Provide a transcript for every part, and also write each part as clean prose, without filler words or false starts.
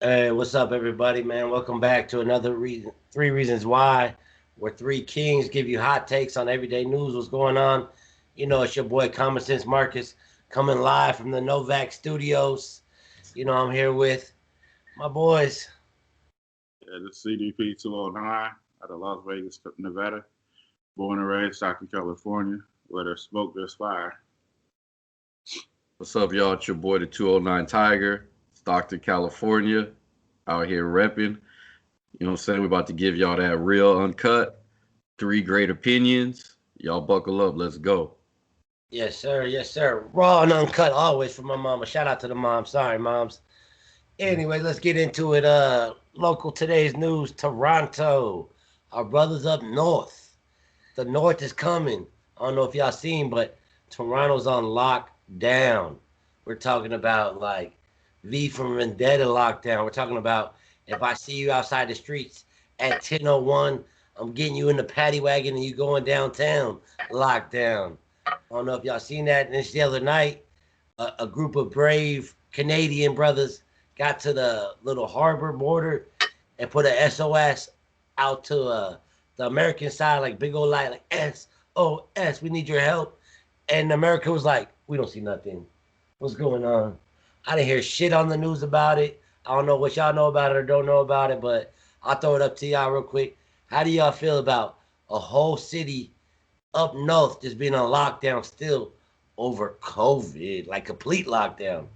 Hey, what's up, everybody, man? Welcome back to another Three Reasons Why, where three kings give you hot takes on everyday news. What's going on? You know, it's your boy Common Sense Marcus coming live from the Novak Studios. You know, I'm here with my boys. Yeah, the CDP 209 out of Las Vegas, Nevada. Born and raised Stockton, California. Where there's smoke, there's fire. What's up, y'all? It's your boy, the 209 Tiger, Stockton, California, out here repping. You know what I'm saying? We're about to give y'all that real uncut, three great opinions. Y'all buckle up. Let's go. Yes, sir. Yes, sir. Raw and uncut always from my mama. Shout out to the mom. Sorry, moms. Anyway, let's get into it. Local today's news: Toronto, our brothers up north. The North is coming. I don't know if y'all seen, but Toronto's on lockdown. We're talking about like V from Vendetta lockdown. We're talking about if I see you outside the streets at 10:01, I'm getting you in the paddy wagon and you going downtown. Lockdown. I don't know if y'all seen that. And it's the other night, a group of brave Canadian brothers got to the little harbor border and put a SOS out to the American side, like big old light, like SOS, we need your help. And America was like, we don't see nothing. What's going on? I didn't hear shit on the news about it. I don't know what y'all know about it or don't know about it, but I'll throw it up to y'all real quick. How do y'all feel about a whole city up north just being on lockdown still over COVID, like complete lockdown?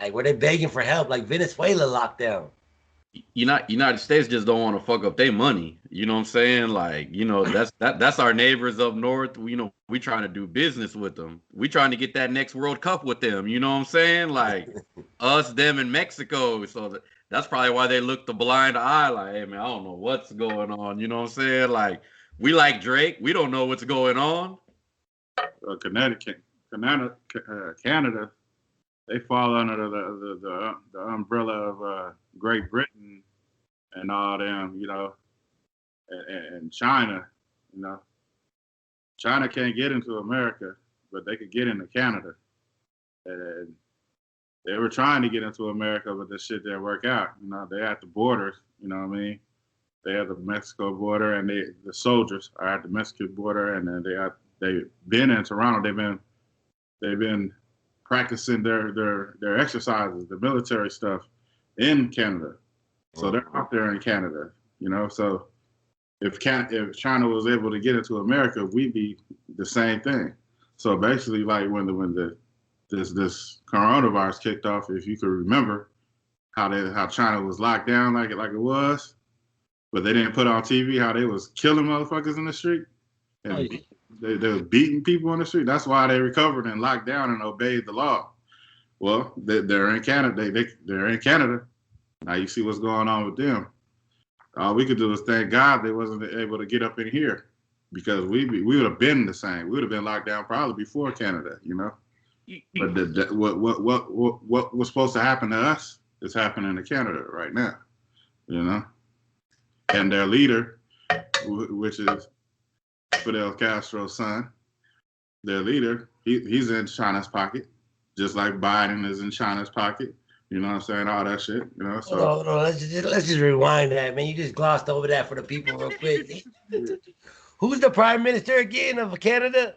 Like, were they begging for help, like Venezuela lockdown? United States just don't want to fuck up their money. You know what I'm saying? Like, that's our neighbors up north. We trying to do business with them. We trying to get that next World Cup with them. You know what I'm saying? Like us, them, and Mexico. So that's probably why they look the blind eye. Like, hey man, I don't know what's going on. You know what I'm saying? Like, we like Drake. We don't know what's going on. Connecticut, Canada, they fall under the umbrella of Great Britain and all them, and China. You know, China can't get into America, but they could get into Canada. And they were trying to get into America, but this shit didn't work out. You know, they at the borders. You know what I mean? They have the Mexico border, and the soldiers are at the Mexican border, and then they've been in Toronto. They've been practicing their exercises, the military stuff in Canada. So they're out there in Canada. You know, so if China was able to get into America, we'd be the same thing. So basically, like when this coronavirus kicked off, if you could remember how China was locked down like it was, but they didn't put on TV how they was killing motherfuckers in the street and they was beating people on the street. That's why they recovered and locked down and obeyed the law. Well, they're in Canada. They're in Canada. Now you see what's going on with them. All we could do is thank God they wasn't able to get up in here because we would have been the same. We would have been locked down probably before Canada, you know. But what was supposed to happen to us is happening to Canada right now, you know. And their leader, which is Fidel Castro's son, their leader, he's in China's pocket, just like Biden is in China's pocket. You know what I'm saying? All that shit. You know. So Hold on. Let's just rewind that, man. You just glossed over that for the people real quick. Who's the prime minister again of Canada?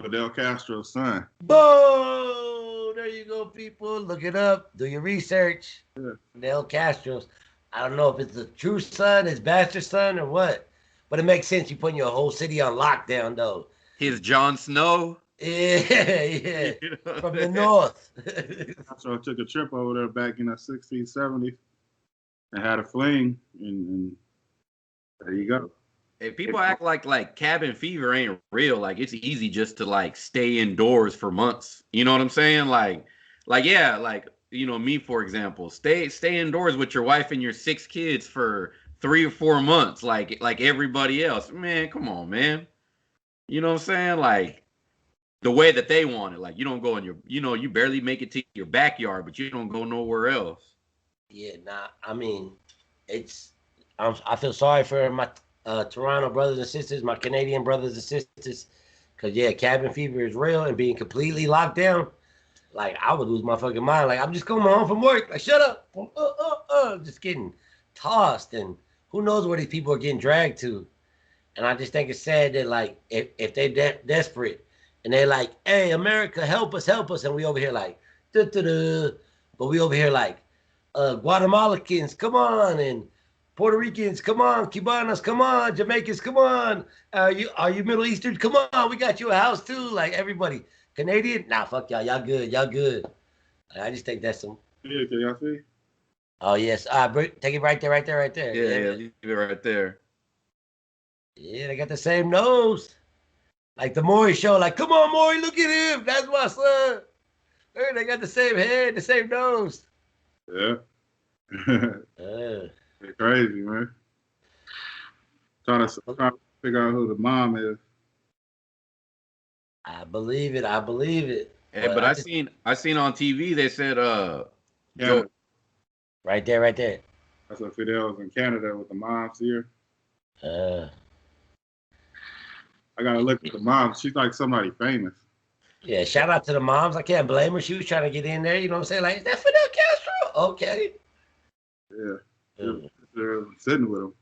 Fidel Castro's son. Boom! There you go, people. Look it up. Do your research. Yeah. Fidel Castro's. I don't know if it's the true son, his bastard son, or what. But it makes sense. You putting your whole city on lockdown, though. His Jon Snow. Yeah. From the north. So I took a trip over there back in the 60s, 70s, and had a fling, and there you go. If people act like cabin fever ain't real, like it's easy just to like stay indoors for months. You know what I'm saying? Yeah, like me for example, stay indoors with your wife and your 6 kids for 3 or 4 months, like everybody else. Man, come on, man. You know what I'm saying? Like the way that they want it. Like you don't go in you barely make it to your backyard, but you don't go nowhere else. Yeah, nah. I mean, I feel sorry for my Toronto brothers and sisters, my Canadian brothers and sisters, because yeah, cabin fever is real and being completely locked down. Like I would lose my fucking mind. Like I'm just coming home from work. Like shut up. Just getting tossed, and who knows where these people are getting dragged to. And I just think it's sad that like if they desperate and they like, hey America, help us, and we over here like, duh. But we over here like, Guatemalans, come on, and Puerto Ricans, come on, Cubanos, come on, Jamaicans, come on. Are you Middle Eastern? Come on, we got you a house too. Like everybody, Canadian, nah, fuck y'all, y'all good. I just think that's some. Yeah, can y'all see? Oh yes, take it right there. Yeah, leave it right there. Yeah, they got the same nose. Like the Maury show, like, come on, Maury, look at him. That's my son. Hey, they got the same head, the same nose. Yeah. They're crazy, man. Trying to figure out who the mom is. I believe it. Hey, but I seen on TV they said Canada. Right there. That's what Fidel's in Canada with the moms here. I gotta look at the mom. She's like somebody famous. Yeah, shout out to the moms. I can't blame her. She was trying to get in there. You know what I'm saying? Like, is that Fidel Castro? Okay. Yeah. They're sitting with him.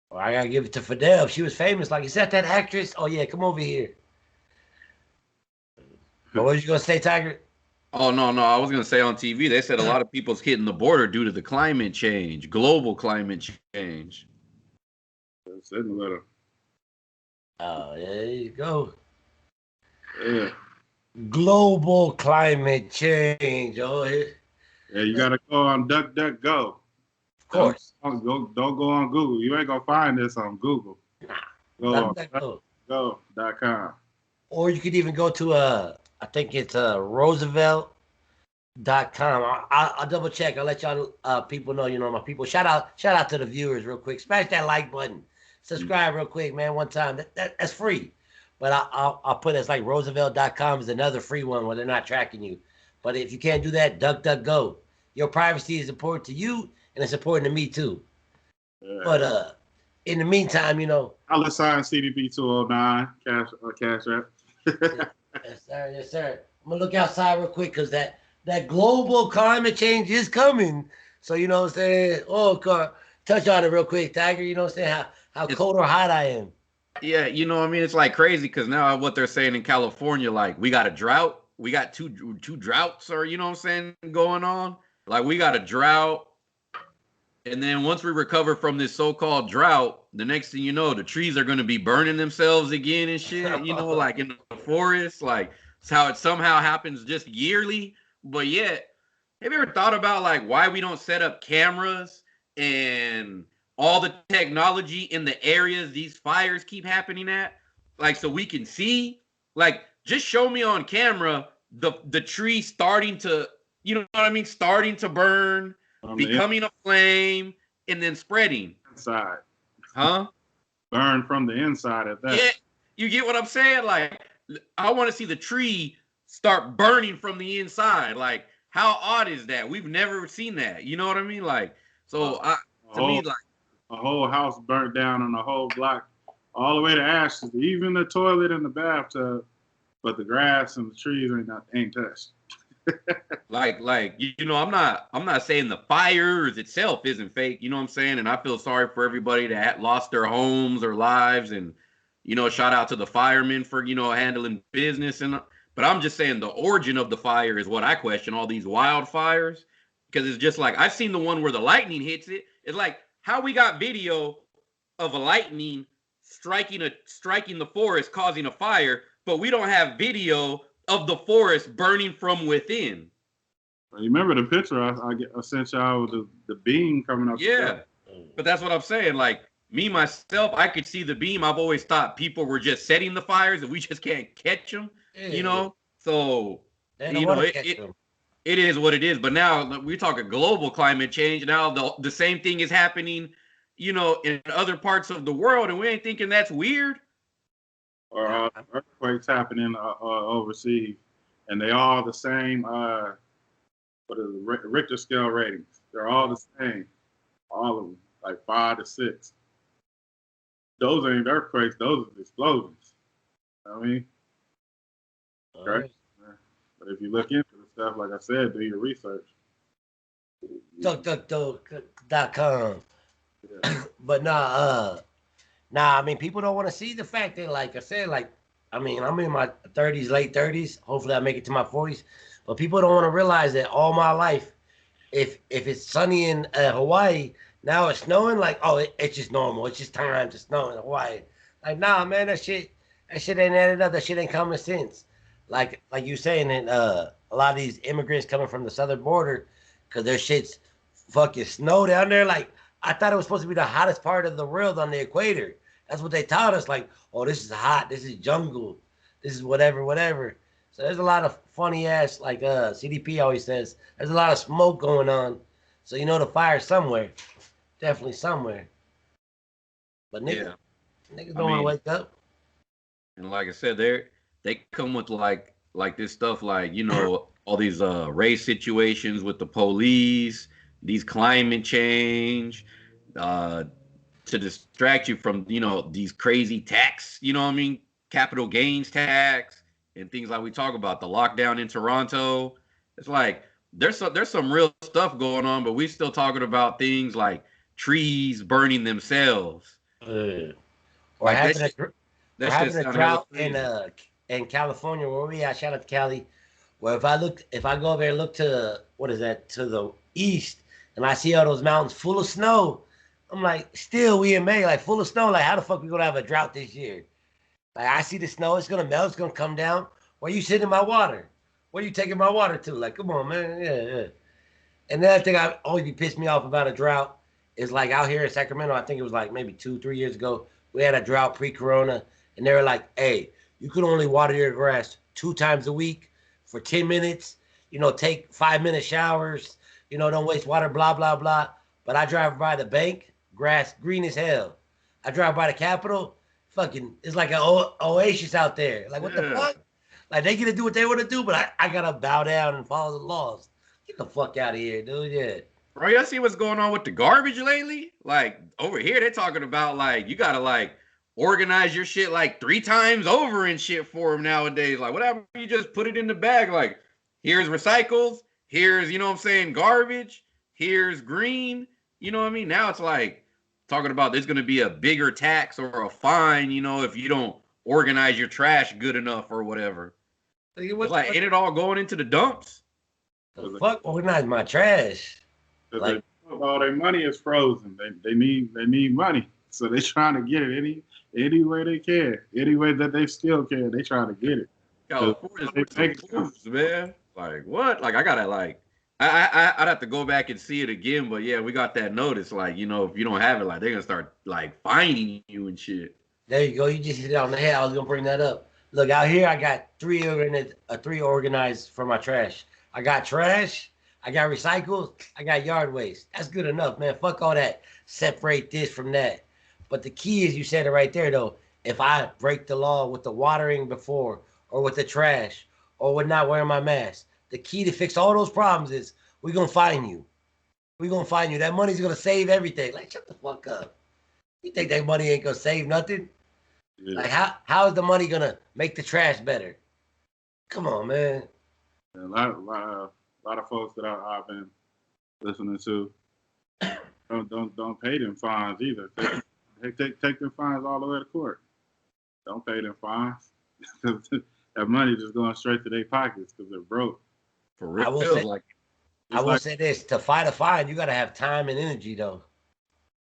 Well, I gotta give it to Fidel. She was famous. Like, is that actress? Oh yeah, come over here. But what was you gonna say, Tiger? Oh no, I was gonna say on TV they said a lot of people's hitting the border due to the climate change, global climate change. They're sitting with him. Oh, there you go. Yeah. Global climate change. Oh, yeah, you gotta go on DuckDuckGo. Of course. Don't go on Google. You ain't gonna find this on Google. Go on DuckDuckGo.com. Or you could even go to I think it's Roosevelt.com. I'll double check. I'll let y'all people know. You know, my people. Shout out to the viewers real quick. Smash that like button. Subscribe real quick, man. One time. That's free. But I'll put it as like Roosevelt.com is another free one where they're not tracking you. But if you can't do that, DuckDuckGo. Your privacy is important to you, and it's important to me too. Yeah. But in the meantime, you know. I'll assign CDB 209 cash app. Yes, sir. I'm gonna look outside real quick because that global climate change is coming. So you know what I'm saying? Touch on it real quick, Tiger. You know what I'm saying? How cold or hot I am. Yeah, you know what I mean? It's like crazy because now what they're saying in California, like we got a drought. We got two droughts, or you know what I'm saying, going on. Like we got a drought. And then once we recover from this so-called drought, the next thing you know, the trees are going to be burning themselves again and shit, you know, like in the forest. Like it's how it somehow happens just yearly. But yet, have you ever thought about like why we don't set up cameras and all the technology in the areas these fires keep happening at? Like so we can see, like just show me on camera the tree starting to, you know what I mean, starting to burn, becoming a flame, and then spreading. Inside. Huh? Burn from the inside at that. Yeah, you get what I'm saying? Like, I want to see the tree start burning from the inside. Like, how odd is that? We've never seen that. You know what I mean? Like, so to me, like a whole house burnt down and a whole block, all the way to ashes, even the toilet and the bathtub, but the grass and the trees ain't touched. like you know, I'm not saying the fires itself isn't fake, you know what I'm saying? And I feel sorry for everybody that lost their homes or lives, and you know, shout out to the firemen for, you know, handling business. And but I'm just saying the origin of the fire is what I question, all these wildfires, because it's just like I've seen the one where the lightning hits it. It's like how we got video of a lightning striking the forest causing a fire, but we don't have video of the forest burning from within. You remember the picture I sent y'all with the beam coming up? Yeah, but that's what I'm saying. Like me myself, I could see the beam. I've always thought people were just setting the fires and we just can't catch them. You know, so you know it is what it is. But now we're talking global climate change. Now the same thing is happening, you know, in other parts of the world, and we ain't thinking that's weird. Or earthquakes happening overseas, and they all the same. What is the Richter scale ratings? They're all the same, all of them, like 5 to 6. Those ain't earthquakes; those are explosions. I mean, right. But if you look into the stuff, like I said, do your research. DuckDuckDuck.com. Yeah. But I mean, people don't want to see the fact that, like I said, like, I mean, I'm in my 30s, late 30s. Hopefully, I make it to my 40s. But people don't want to realize that all my life, if it's sunny in Hawaii, now it's snowing. Like, oh, it's just normal. It's just time to snow in Hawaii. Like, nah, man, that shit ain't added up. That shit ain't common sense. Like you saying that a lot of these immigrants coming from the southern border, because their shit's fucking snow down there. Like, I thought it was supposed to be the hottest part of the world on the equator. That's what they taught us. Like, oh, this is hot. This is jungle. This is whatever, whatever. So there's a lot of funny ass, like CDP always says, there's a lot of smoke going on. So you know the fire's somewhere. Definitely somewhere. But niggas don't want to wake up. And like I said, they come with like this stuff, like, you know, all these race situations with the police, these climate change, to distract you from, you know, these crazy tax, you know what I mean, capital gains tax and things like we talk about, the lockdown in Toronto. It's like there's some real stuff going on, but we still talking about things like trees burning themselves. Or Like having that shit a drought in California where we at. Shout out to Cali. Where if I go over there and look to what is that, to the east, and I see all those mountains full of snow, I'm like, still we in May, like full of snow. Like, how the fuck we gonna have a drought this year? Like, I see the snow, it's gonna melt, it's gonna come down. Where you sitting in my water? Where you taking my water to? Like, come on, man. Yeah. And the other thing I always be pissed me off about a drought is like out here in Sacramento, I think it was like maybe 2-3 years ago, we had a drought pre-corona, and they were like, hey, you could only water your grass 2 times a week for 10 minutes, you know, take 5-minute showers, you know, don't waste water, blah, blah, blah. But I drive by the bank, grass green as hell. I drive by the Capitol, fucking, it's like an oasis out there. Like, what the fuck? Like, they get to do what they want to do, but I got to bow down and follow the laws. Get the fuck out of here, dude. Yeah. Bro, y'all see what's going on with the garbage lately? Like, over here, they're talking about, like, you got to, like, organize your shit, like, 3 times over and shit for them nowadays. Like, whatever, you just put it in the bag. Like, here's recycles. Here's, you know what I'm saying, garbage. Here's green. You know what I mean? Now it's like talking about there's going to be a bigger tax or a fine, you know, if you don't organize your trash good enough or whatever. It's like, ain't it all going into the dumps? The fuck organize my trash? Like, all their money is frozen. They need money, so they're trying to get it any way they can, any way that they still can. They trying to get it. Moves, man. Like, what? Like, I gotta, like, I'd have to go back and see it again. But yeah, we got that notice. Like, you know, if you don't have it, like, they're gonna start like finding you and shit. There you go. You just hit it on the head. I was gonna bring that up. Look, out here, I got 3 organized for my trash. I got trash, I got recycles, I got yard waste. That's good enough, man. Fuck all that. Separate this from that. But the key is, you said it right there, though. If I break the law with the watering before, or with the trash, or with not wearing my mask, the key to fix all those problems is we're going to fine you. We're going to fine you. That money's going to save everything. Like, shut the fuck up. You think that money ain't going to save nothing? Yeah. Like, how is the money going to make the trash better? Come on, man. A lot of folks that I've been listening to don't pay them fines either. Take them fines all the way to court. Don't pay them fines. That money just going straight to their pockets because they're broke. For real. I will say this: to fight a fine, you got to have time and energy, though.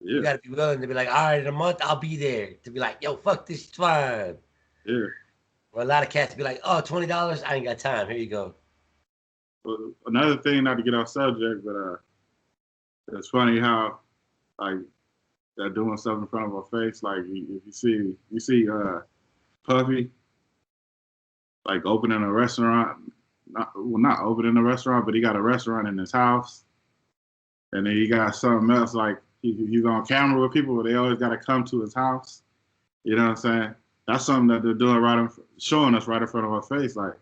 Yeah. You got to be willing to be like, all right, in a month I'll be there. To be like, yo, fuck this fine. Yeah. Or a lot of cats be like, oh, $20, I ain't got time. Here you go. Well, another thing, not to get off subject, but it's funny how, like, they're doing something in front of our face. Like, if you see Puffy, like, opening a restaurant. Not opening a restaurant, but he got a restaurant in his house. And then he got something else, like, he's on camera with people, but they always got to come to his house. You know what I'm saying? That's something that they're doing showing us right in front of our face. Like,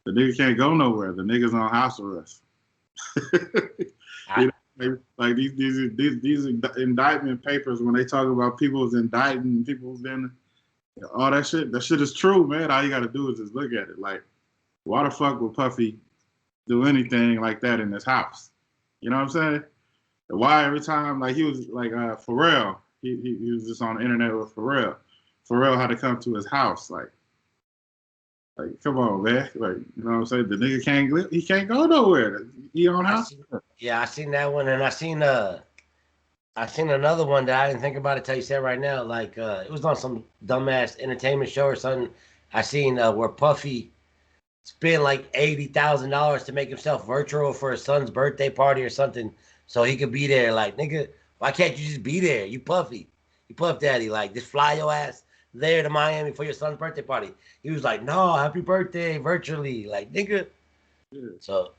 the nigga can't go nowhere. The nigga's on house arrest. You know, like these indictment papers, when they talk about people's indicting, people's then all that shit is true, man. All you got to do is just look at it. Like, Why the fuck would Puffy do anything like that in his house? You know what I'm saying? Why every time, like he was like Pharrell, he was just on the internet with Pharrell. Pharrell had to come to his house, like come on, man, like you know what I'm saying? The nigga he can't go nowhere. He on house. I seen that one, and I seen another one that I didn't think about it till you said right now. Like it was on some dumbass entertainment show or something. I seen where Puffy spent like $80,000 to make himself virtual for his son's birthday party or something, so he could be there. Like, nigga, why can't you just be there? You Puffy, you Puff Daddy. Like, just fly your ass there to Miami for your son's birthday party. He was like, no, happy birthday virtually. Like, nigga. Yeah. So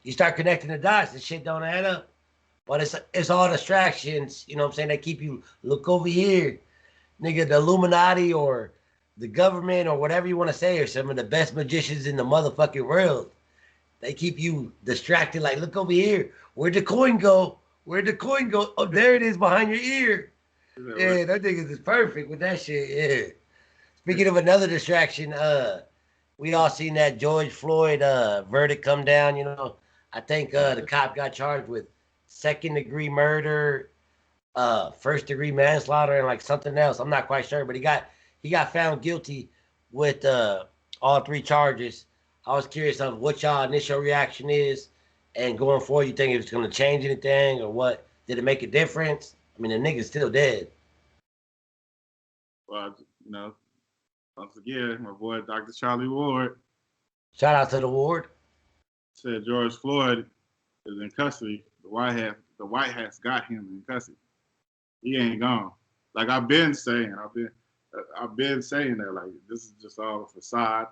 you start connecting the dots, this shit don't add up. But it's all distractions, you know what I'm saying? They keep you look over here, nigga. The Illuminati or the government or whatever you want to say are some of the best magicians in the motherfucking world. They keep you distracted. Like, look over here. Where'd the coin go? Where'd the coin go? Oh, there it is behind your ear. Yeah, that nigga is perfect with that shit. Yeah. Speaking of another distraction, we all seen that George Floyd verdict come down. You know, I think the cop got charged with second-degree murder, first-degree manslaughter, and like something else. I'm not quite sure, but he got found guilty with all three charges. I was curious of what y'all initial reaction is, and going forward, you think it's going to change anything or what? Did it make a difference? I mean, the nigga's still dead. Well, you know, once again, my boy Dr. Charlie Ward. Shout out to the Ward. Said George Floyd is in custody. The White Hats got him in custody. He ain't gone. Like I've been saying that, like, this is just all a facade,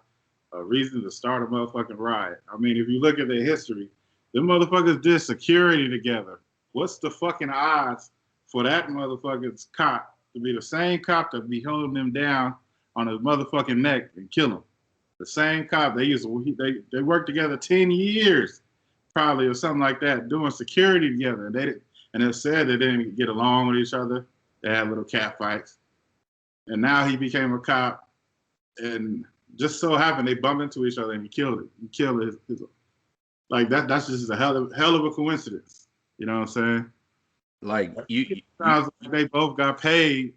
a reason to start a motherfucking riot. I mean, if you look at their history, them motherfuckers did security together. What's the fucking odds for that motherfucker's cop to be the same cop that be holding them down on his motherfucking neck and kill him? The same cop they worked together 10 years, probably, or something like that, doing security together. And it said they didn't get along with each other. They had little cat fights. And now he became a cop, and just so happened they bumped into each other and he killed it. He killed his like that. That's just a hell of a coincidence. You know what I'm saying? Like sounds like they both got paid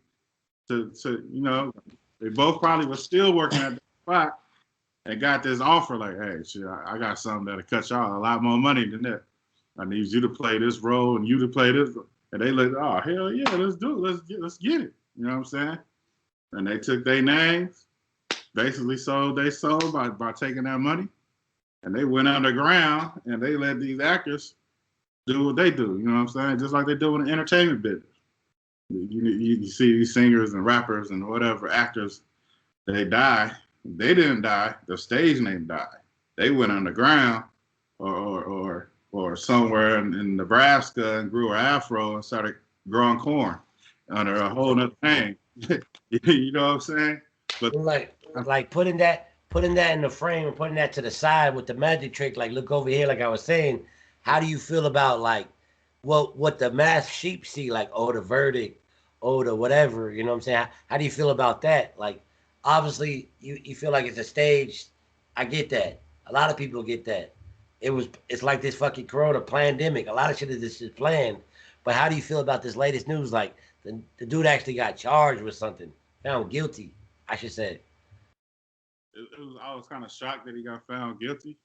to you know, they both probably were still working at the spot and got this offer like, hey, shit, I got something that'll cut y'all a lot more money than that. I need you to play this role and you to play this. And they like, oh, hell yeah, let's do it. Let's get it. You know what I'm saying? And they took their names, basically sold by taking that money. And they went underground and they let these actors do what they do. You know what I'm saying? Just like they do in the entertainment business. You see these singers and rappers and whatever actors, they die. They didn't die. The stage name died. They went underground or somewhere in Nebraska and grew an afro and started growing corn under a whole nother name. You know what I'm saying? But like putting that in the frame and putting that to the side with the magic trick, like look over here, like I was saying, how do you feel about like what the mass sheep see, like, oh, the verdict, oh, the whatever, you know what I'm saying? How do you feel about that? Like, obviously you feel like it's a stage. I get that. A lot of people get that. It's like this fucking corona pandemic. A lot of shit is just planned. But how do you feel about this latest news? Like the dude actually got charged with something, found guilty, I should say. I was kind of shocked that he got found guilty,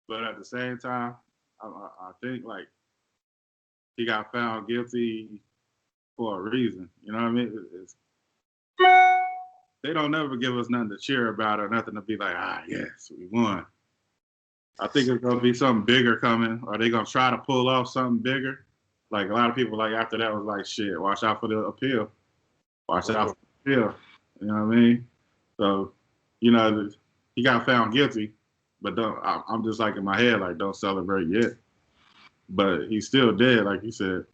but at the same time, I think like he got found guilty for a reason. You know what I mean? They don't never give us nothing to cheer about or nothing to be like, yes, we won. I think it's gonna be something bigger coming. Are they gonna try to pull off something bigger? Like a lot of people, like after that was like, shit, watch out for the appeal. Watch out for the appeal. You know what I mean? So, you know, he got found guilty, but I'm just like in my head, like, don't celebrate yet. But he's still dead, like you said,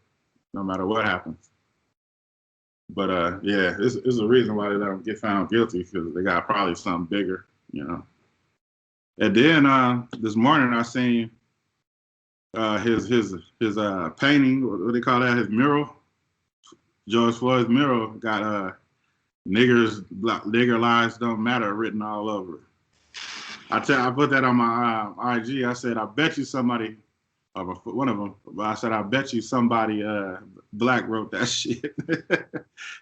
no matter what happens. But yeah, it's a reason why they let him get found guilty, because they got probably something bigger, you know. And then this morning I seen his painting, what they call that, his mural. George Floyd's mural got nigger lives don't matter written all over it. I put that on my IG. I said, I bet you somebody, one of them. But I said, I bet you somebody black wrote that shit.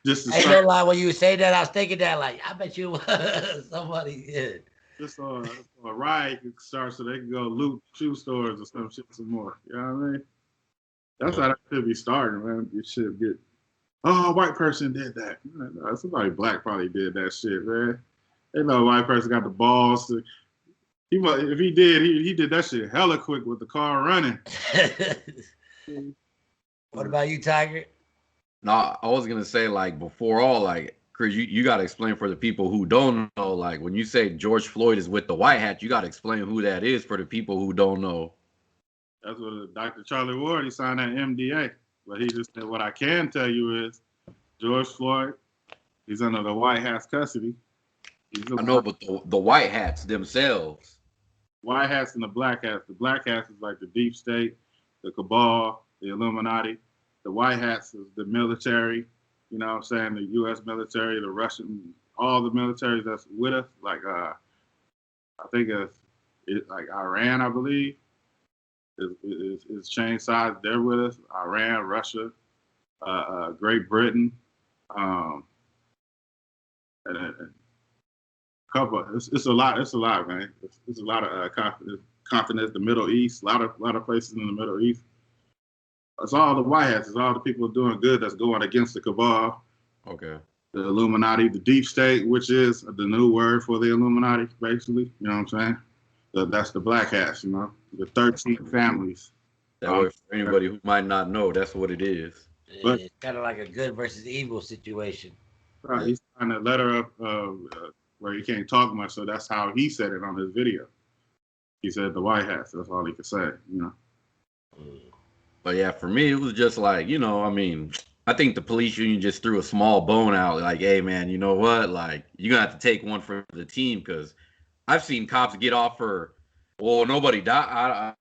Just to Ain't no lie, when you say that, I was thinking that, like, I bet you somebody did. Just so a riot could start so they can go loot shoe stores or some shit some more. You know what I mean? That's how that should be starting, man. You should get, oh, a white person did that. No, somebody black probably did that shit, man. They know a white person got the balls to. If he did, he did that shit hella quick with the car running. What about you, Tiger? No, I was gonna say, like, before all, like, Chris, you gotta explain for the people who don't know, like, when you say George Floyd is with the white hat, you gotta explain who that is for the people who don't know. That's what Dr. Charlie Ward, he signed that MDA. But he just said, what I can tell you is George Floyd, he's under the white hat's custody. I know, but the white hats themselves. White hats and the black hats. The black hats is like the deep state, the cabal, the Illuminati. The white hats is the military, you know what I'm saying? The U.S. military, the Russian, all the militaries that's with us. Like, I think it's like Iran, I believe. Is changed sides. They're with us. Iran, Russia, Great Britain, and a couple. It's a lot. It's a lot, man. It's a lot of continents. The Middle East. A lot of places in the Middle East. It's all the white hats. It's all the people doing good that's going against the cabal. Okay. The Illuminati, the deep state, which is the new word for the Illuminati, basically. You know what I'm saying? That's the black hats, you know, the 13 families. That way, for anybody who might not know, that's what it is. But it's kind of like a good versus evil situation. Right, he's trying to let her up where he can't talk much, so that's how he said it on his video. He said the white hats. That's all he could say, you know. But yeah, for me, it was just like, you know, I mean, I think the police union just threw a small bone out, like, hey, man, you know what? Like, you're going to have to take one for the team, because I've seen cops get off for, well, nobody died.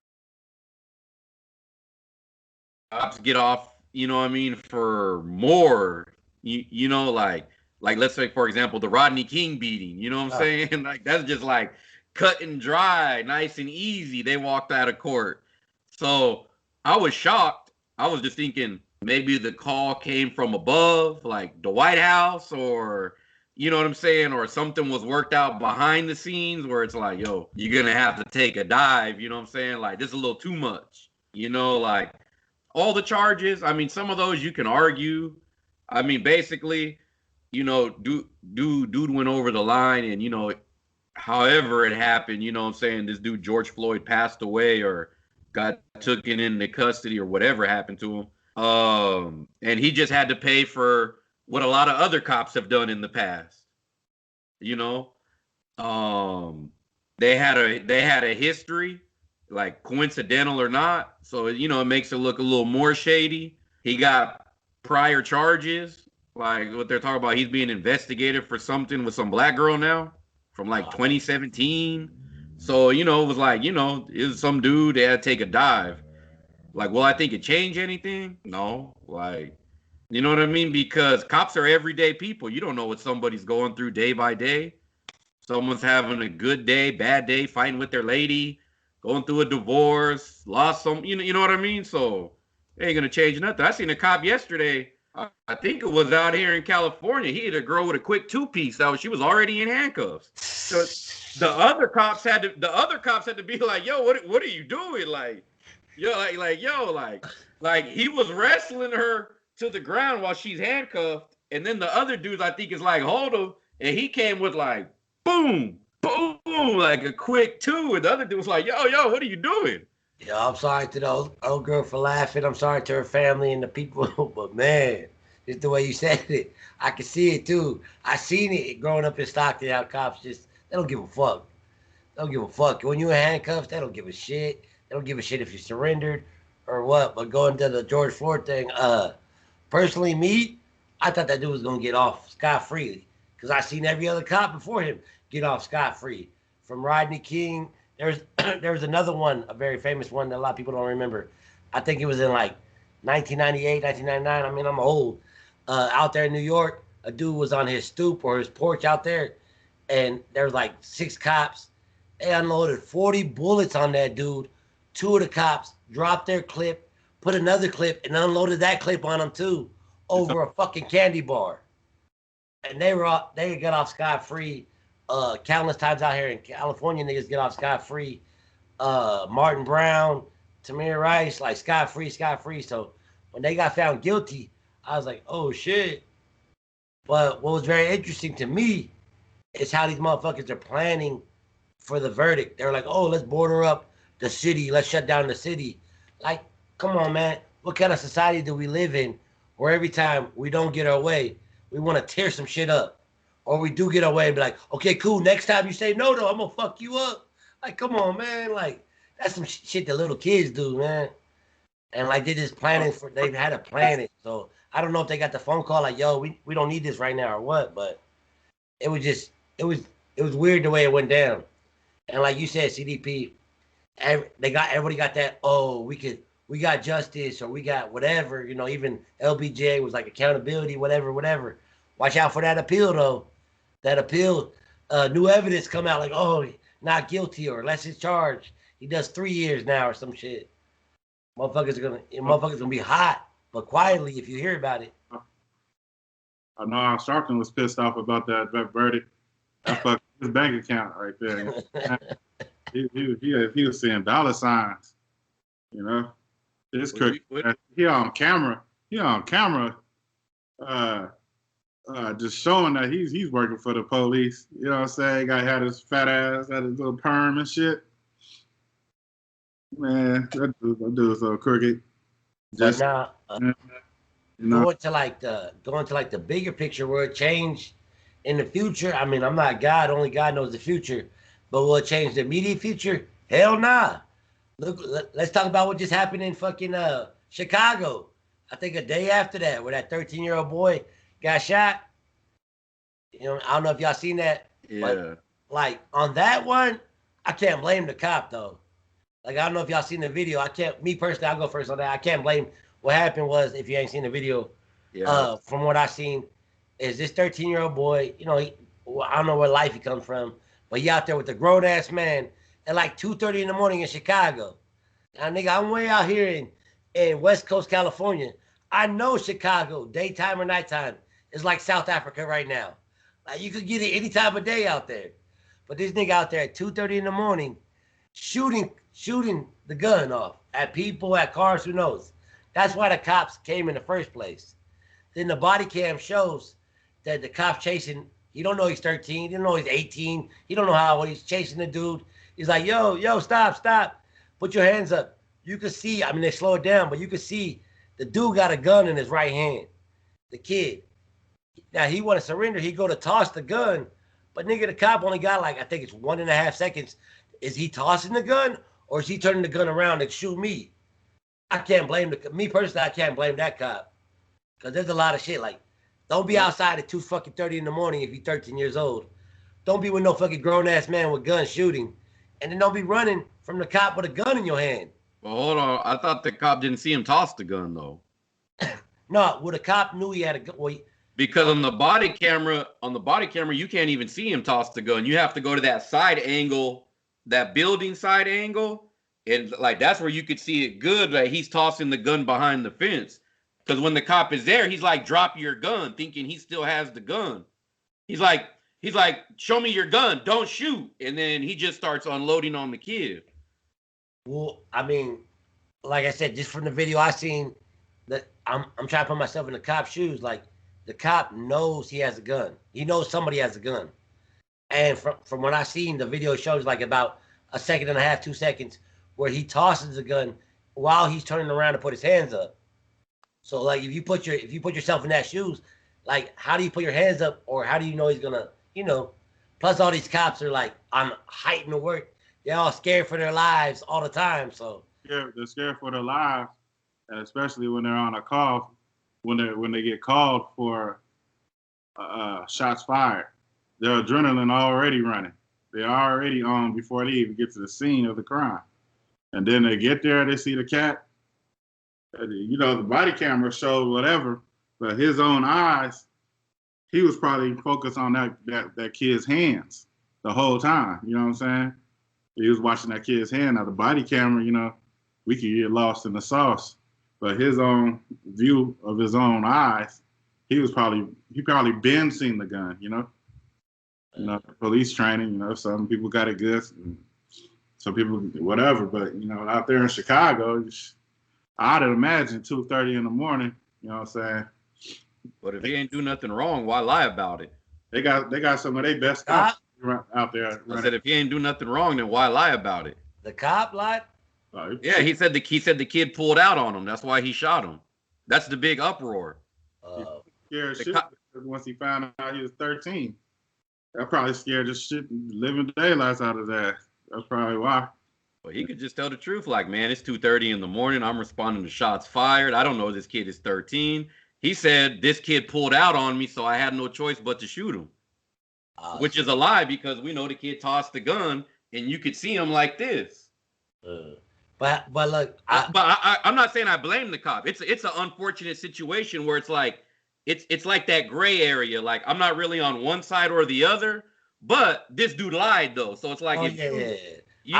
Cops get off, you know what I mean, for more, you know, like let's say, for example, the Rodney King beating, you know what I'm saying? Like, that's just like cut and dry, nice and easy. They walked out of court. So I was shocked. I was just thinking maybe the call came from above, like the White House, or, you know what I'm saying? Or something was worked out behind the scenes where it's like, yo, you're going to have to take a dive. You know what I'm saying? Like, this is a little too much, you know, like all the charges. I mean, some of those you can argue. I mean, basically, you know, dude went over the line, and, you know, however it happened, you know what I'm saying? This dude, George Floyd, passed away or got taken into custody or whatever happened to him. And he just had to pay for what a lot of other cops have done in the past. You know, they had a history, like coincidental or not. So, you know, it makes it look a little more shady. He got prior charges, like what they're talking about. He's being investigated for something with some black girl now from like 2017. So, you know, it was like, you know, it was some dude that had to take a dive. Like, will I think it changed anything? No. Like, you know what I mean? Because cops are everyday people. You don't know what somebody's going through day by day. Someone's having a good day, bad day, fighting with their lady, going through a divorce, lost some, you know what I mean? So it ain't gonna change nothing. I seen a cop yesterday. I think it was out here in California. He hit a girl with a quick two-piece. She was already in handcuffs. So the other cops had to be like, yo, what are you doing? Like, yo, like he was wrestling her to the ground while she's handcuffed, and then the other dude, I think, is like, hold him, and he came with like, boom, boom, like a quick two, and the other dude was like, yo, what are you doing? Yo, I'm sorry to the old girl for laughing. I'm sorry to her family and the people, but man, just the way you said it, I can see it too. I seen it growing up in Stockton. How cops just, they don't give a fuck. They don't give a fuck. When you in handcuffs, they don't give a shit. They don't give a shit if you surrendered or what. But going to the George Floyd thing, personally, me, I thought that dude was gonna get off scot-free, because I seen every other cop before him get off scot-free. From Rodney King, there was another one, a very famous one that a lot of people don't remember. I think it was in like 1998, 1999. I mean, I'm old. Out there in New York, a dude was on his stoop or his porch out there, and there was like 6 cops, They unloaded 40 bullets on that dude. Two of the cops dropped their clip, put another clip, and unloaded that clip on him too, over a fucking candy bar. And they got off scot free. Countless times out here in California, niggas get off scot free. Martin Brown, Tamir Rice, like scot free, scot free. So when they got found guilty, I was like, oh shit. But what was very interesting to me is how these motherfuckers are planning for the verdict. They're like, oh, let's border up the city, let's shut down the city. Like, come on, man. What kind of society do we live in where every time we don't get our way, we want to tear some shit up? Or we do get our way and be like, okay, cool, next time you say no, though, I'm going to fuck you up. Like, come on, man. Like, that's some shit that little kids do, man. And like, they're just planning for, they've had to plan it. So I don't know if they got the phone call like, yo, we don't need this right now or what, but it was just, it was weird the way it went down. And like you said, CDP, everybody got that, oh, we got justice or we got whatever, you know, even LBJ was like accountability, whatever. Watch out for that appeal though. That appeal, new evidence come out like, oh, not guilty or less is charged. He does 3 years now or some shit. Motherfuckers gonna be hot, but quietly if you hear about it. I know Al Sharpton was pissed off about that verdict. That fucked his bank account right there. he was seeing dollar signs, you know. It's crazy. He on camera, just showing that he's working for the police. You know what I'm saying? Guy had his fat ass, had his little perm and shit. Man, that dude's so crooked. Just now, going to like the bigger picture where it changed in the future. I mean, I'm not God, only God knows the future. But will it change the immediate future? Hell nah. Look, let's talk about what just happened in fucking Chicago. I think a day after that, where that 13-year-old boy got shot. You know, I don't know if y'all seen that. Yeah. But, like on that one, I can't blame the cop though. Like, I don't know if y'all seen the video. Me personally, I'll go first on that. I can't blame. What happened was, if you ain't seen the video, from what I seen, is this 13-year-old boy, you know, I don't know what life he comes from, but he out there with a grown-ass man at like 2:30 in the morning in Chicago. Now, nigga, I'm way out here in West Coast, California. I know Chicago, daytime or nighttime, is like South Africa right now. Like, you could get it any time of day out there. But this nigga out there at 2:30 in the morning, shooting the gun off at people, at cars, who knows? That's why the cops came in the first place. Then the body cam shows that the cop chasing, he don't know he's 13, he don't know he's 18, he don't know how old he's chasing the dude. He's like, yo, stop. Put your hands up. You can see, I mean, they slow it down, but you can see the dude got a gun in his right hand, the kid. Now, he want to surrender. He go to toss the gun, but nigga, the cop only got like, I think it's 1.5 seconds. Is he tossing the gun or is he turning the gun around to shoot me? I can't blame me personally. I can't blame that cop because there's a lot of shit. Like, don't be outside at 2:30 in the morning if you're 13 years old. Don't be with no fucking grown ass man with guns shooting, and then don't be running from the cop with a gun in your hand. Well, hold on. I thought the cop didn't see him toss the gun though. No, well, the cop knew he had a gun. Well, because on the body camera, you can't even see him toss the gun. You have to go to that side angle, that building side angle, and like that's where you could see it good. Like he's tossing the gun behind the fence. Because when the cop is there, he's like, "Drop your gun," thinking he still has the gun. He's like, "Show me your gun, don't shoot," and then he just starts unloading on the kid. Well, I mean, like I said, just from the video I seen, that I'm trying to put myself in the cop's shoes. Like, the cop knows he has a gun. He knows somebody has a gun. And from what I seen, the video shows like about 1.5 seconds, 2 seconds, where he tosses the gun while he's turning around to put his hands up. So like, if you put yourself in that shoes, like, how do you put your hands up, or how do you know he's gonna, you know? Plus, all these cops are like on height and work. They're all scared for their lives all the time. So yeah, they're scared for their lives, and especially when they're on a call, when they get called for shots fired, their adrenaline already running. They're already on before they even get to the scene of the crime, and then they get there, they see the cat. You know, the body camera showed whatever, but his own eyes, he was probably focused on that kid's hands the whole time. You know what I'm saying? he was watching that kid's hand. Now the body camera, you know, we could get lost in the sauce, but his own view of his own eyes, he probably been seen the gun, you know. You know, police training, you know, some people got it good, some people whatever, but you know, out there in Chicago, I'd imagine 2:30 in the morning, you know what I'm saying? But if he ain't do nothing wrong, why lie about it? They got some of their best cops out there. I said if he ain't do nothing wrong, then why lie about it? The cop lied? Yeah, he said the kid pulled out on him. That's why he shot him. That's the big uproar. Scared shit once he found out he was 13. That probably scared the shit living daylights out of that. That's probably why. Well, he could just tell the truth. Like, man, it's 2:30 in the morning. I'm responding to shots fired. I don't know this kid is 13. He said this kid pulled out on me, so I had no choice but to shoot him. Which is a lie because we know the kid tossed the gun, and you could see him like this. But look, I'm not saying I blame the cop. It's an unfortunate situation where it's like that gray area. Like I'm not really on one side or the other, but this dude lied though. So it's like I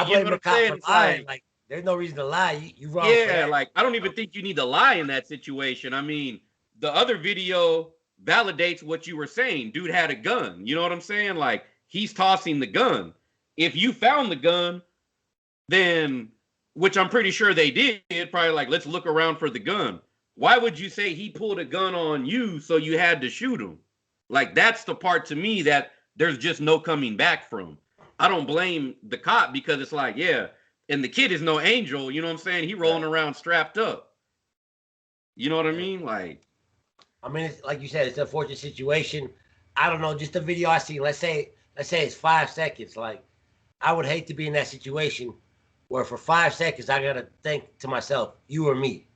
blame the cop for lying. Like there's no reason to lie. You wrong. Yeah, like I don't even think you need to lie in that situation. I mean, the other video validates what you were saying. Dude had a gun. You know what I'm saying? Like he's tossing the gun. If you found the gun, then which I'm pretty sure they did, probably like, let's look around for the gun. Why would you say he pulled a gun on you so you had to shoot him? Like, that's the part to me that there's just no coming back from. I don't blame the cop because it's like, yeah, and the kid is no angel, you know what I'm saying? He rolling around strapped up. You know what I mean? Like, I mean, it's, like you said, it's an unfortunate situation. I don't know, just the video I see, let's say it's 5 seconds. Like, I would hate to be in that situation where for 5 seconds I gotta think to myself, you or me.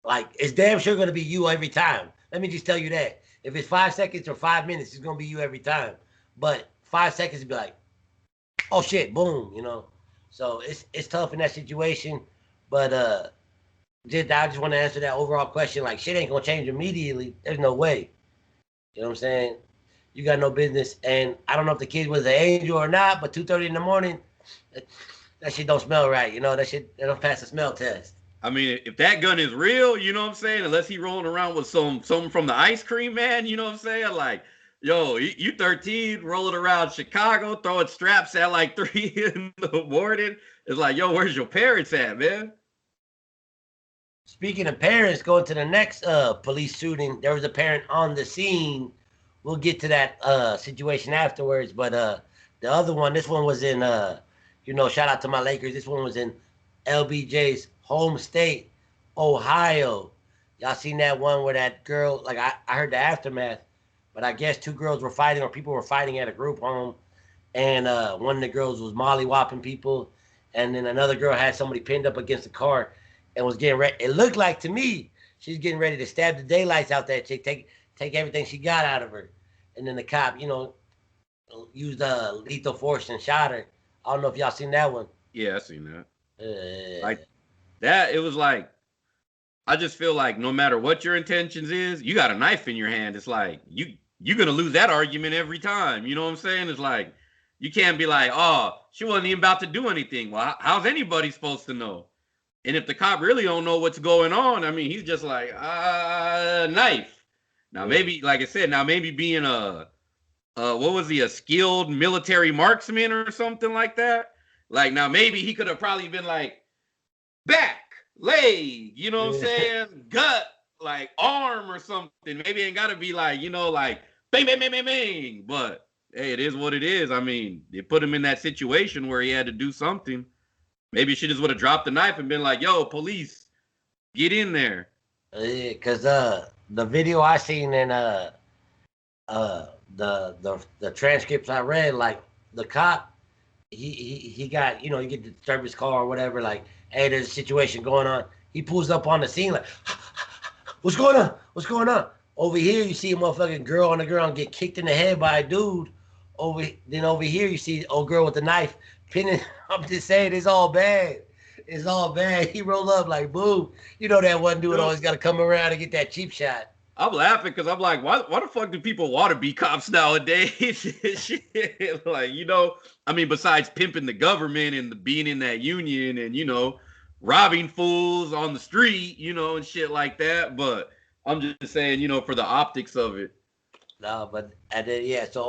Like it's damn sure gonna be you every time. Let me just tell you that. If it's 5 seconds or 5 minutes, it's gonna be you every time. But 5 seconds to be like, oh shit, boom, you know. So it's tough in that situation. But I just want to answer that overall question. Like shit ain't gonna change immediately. There's no way. You know what I'm saying? You got no business. And I don't know if the kid was an angel or not, but 2:30 in the morning. That shit don't smell right, you know. That don't pass the smell test. I mean, if that gun is real, you know what I'm saying? Unless he rolling around with something from the ice cream man, you know what I'm saying? Like, yo, you 13, rolling around Chicago, throwing straps at like 3 in the morning. It's like, yo, where's your parents at, man? Speaking of parents, going to the next police shooting, there was a parent on the scene. We'll get to that situation afterwards, but the other one, this one was in shout out to my Lakers. This one was in LBJ's home state, Ohio. Y'all seen that one where that girl, like I heard the aftermath, but I guess 2 girls were fighting or people were fighting at a group home. And one of the girls was mollywopping people. And then another girl had somebody pinned up against the car and was getting ready. It looked like to me, she's getting ready to stab the daylights out that chick, take everything she got out of her. And then the cop, used lethal force and shot her. I don't know if y'all seen that one. Yeah, I seen that. Like that, it was like, I just feel like no matter what your intentions is, you got a knife in your hand. It's like you're gonna lose that argument every time. You know what I'm saying? It's like you can't be like, oh, she wasn't even about to do anything. Well, how's anybody supposed to know? And if the cop really don't know what's going on, I mean, he's just like, knife. Now maybe, like I said, maybe being a skilled military marksman or something like that. Like now maybe he could have probably been like back, leg, you know what I'm saying? Gut, like arm or something. Maybe it ain't gotta be like, like bang, bang, bang, bang, bang. But hey, it is what it is. I mean, they put him in that situation where he had to do something. Maybe she just would have dropped the knife and been like, yo, police, get in there. Because the video I seen and the transcripts I read, like the cop, he got, you get to disturb his car or whatever, like, hey, there's a situation going on. He pulls up on the scene like, what's going on? What's going on? Over here, you see a motherfucking girl on the ground get kicked in the head by a dude. Over here, you see old girl with the knife pinning. I'm just saying, it's all bad. It's all bad. He roll up like, boo. You know that one dude always got to come around and get that cheap shot. I'm laughing because I'm like, why the fuck do people want to be cops nowadays? Shit. Like, I mean, besides pimping the government and being in that union and, robbing fools on the street, and shit like that. But I'm just saying, for the optics of it. No, but and then yeah, so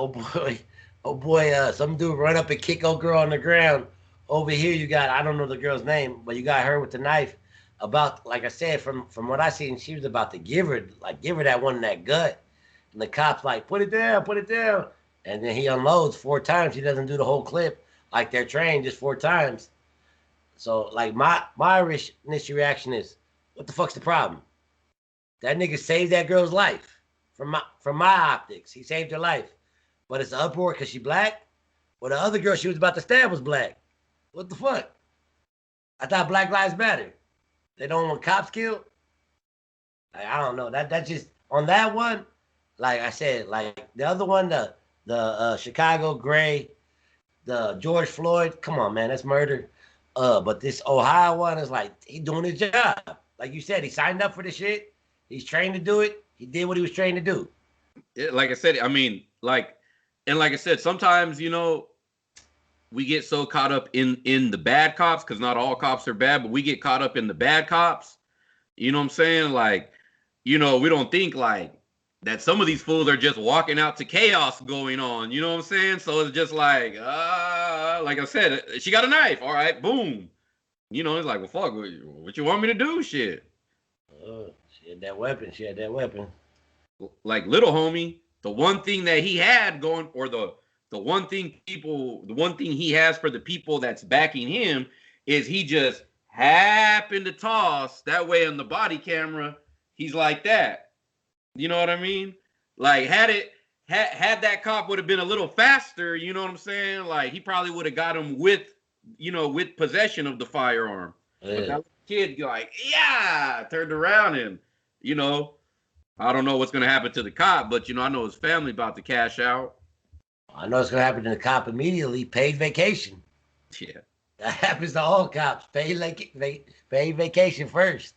oh boy, some dude run up and kick old girl on the ground. Over here, you got I don't know the girl's name, but you got her with the knife. About like I said, from what I seen, she was about to give her that one in that gut, and the cops like put it down, and then he unloads 4 times. He doesn't do the whole clip like they're trained, just 4 times. So like my initial reaction is, what the fuck's the problem? That nigga saved that girl's life. From my optics, he saved her life. But it's an uproar because she black. Well, the other girl she was about to stab was black. What the fuck? I thought Black Lives Matter. They don't want cops killed. Like, I don't know. That just on that one. Like I said, like the other one, the Chicago Gray, the George Floyd. Come on, man, that's murder. But this Ohio one is like he doing his job. Like you said, he signed up for the shit. He's trained to do it. He did what he was trained to do. Yeah, like I said, I mean, like I said, sometimes, we get so caught up in the bad cops, because not all cops are bad, but we get caught up in the bad cops. You know what I'm saying? Like, we don't think like that some of these fools are just walking out to chaos going on. You know what I'm saying? So it's just like I said, she got a knife. All right, boom. It's like, well, fuck, what you want me to do? Shit. She had that weapon. Like little homie, the one thing that he had going, or the one thing he has for the people that's backing him is he just happened to toss that way on the body camera. He's like that. You know what I mean? Like had that cop would have been a little faster, you know what I'm saying? Like he probably would have got him with possession of the firearm. Yeah. But that kid like, yeah, turned around and, I don't know what's going to happen to the cop, but, I know his family about to cash out. I know it's going to happen to the cop immediately. Paid vacation. Yeah. That happens to all cops. Paid vacation first.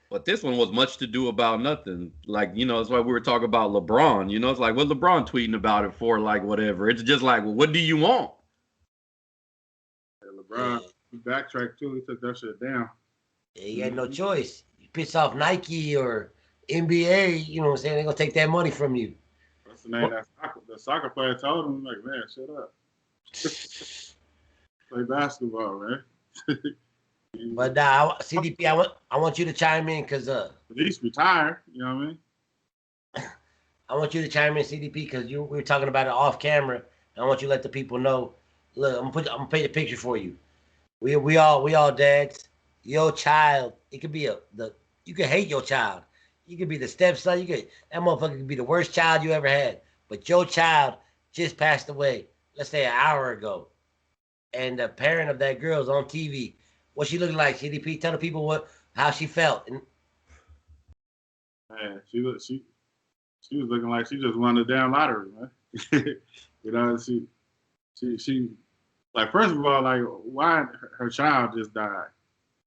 But this one was much to do about nothing. Like, it's why we were talking about LeBron. It's like, what LeBron tweeting about it for? Like, whatever. It's just like, well, what do you want? Yeah, LeBron backtracked too. He took that shit down. Yeah, he had no choice. You piss off Nike or NBA, you know what I'm saying? They're going to take that money from you. What's the name? The soccer player told him, like, man, shut up. Play basketball, man. But now, CDP, I want you to chime in because at least retire, you know what I mean? I want you to chime in, CDP, because we were talking about it off camera. I want you to let the people know. Look, I'm gonna paint a picture for you. We all dads. Your child, it could be you can hate your child. You could be the stepson. That motherfucker could be the worst child you ever had. But your child just passed away, let's say an hour ago. And the parent of that girl's on TV. What she looked like, CDP? Tell the people how she felt. Man, she was looking like she just won the damn lottery, man. She like, first of all, like, why her child just died?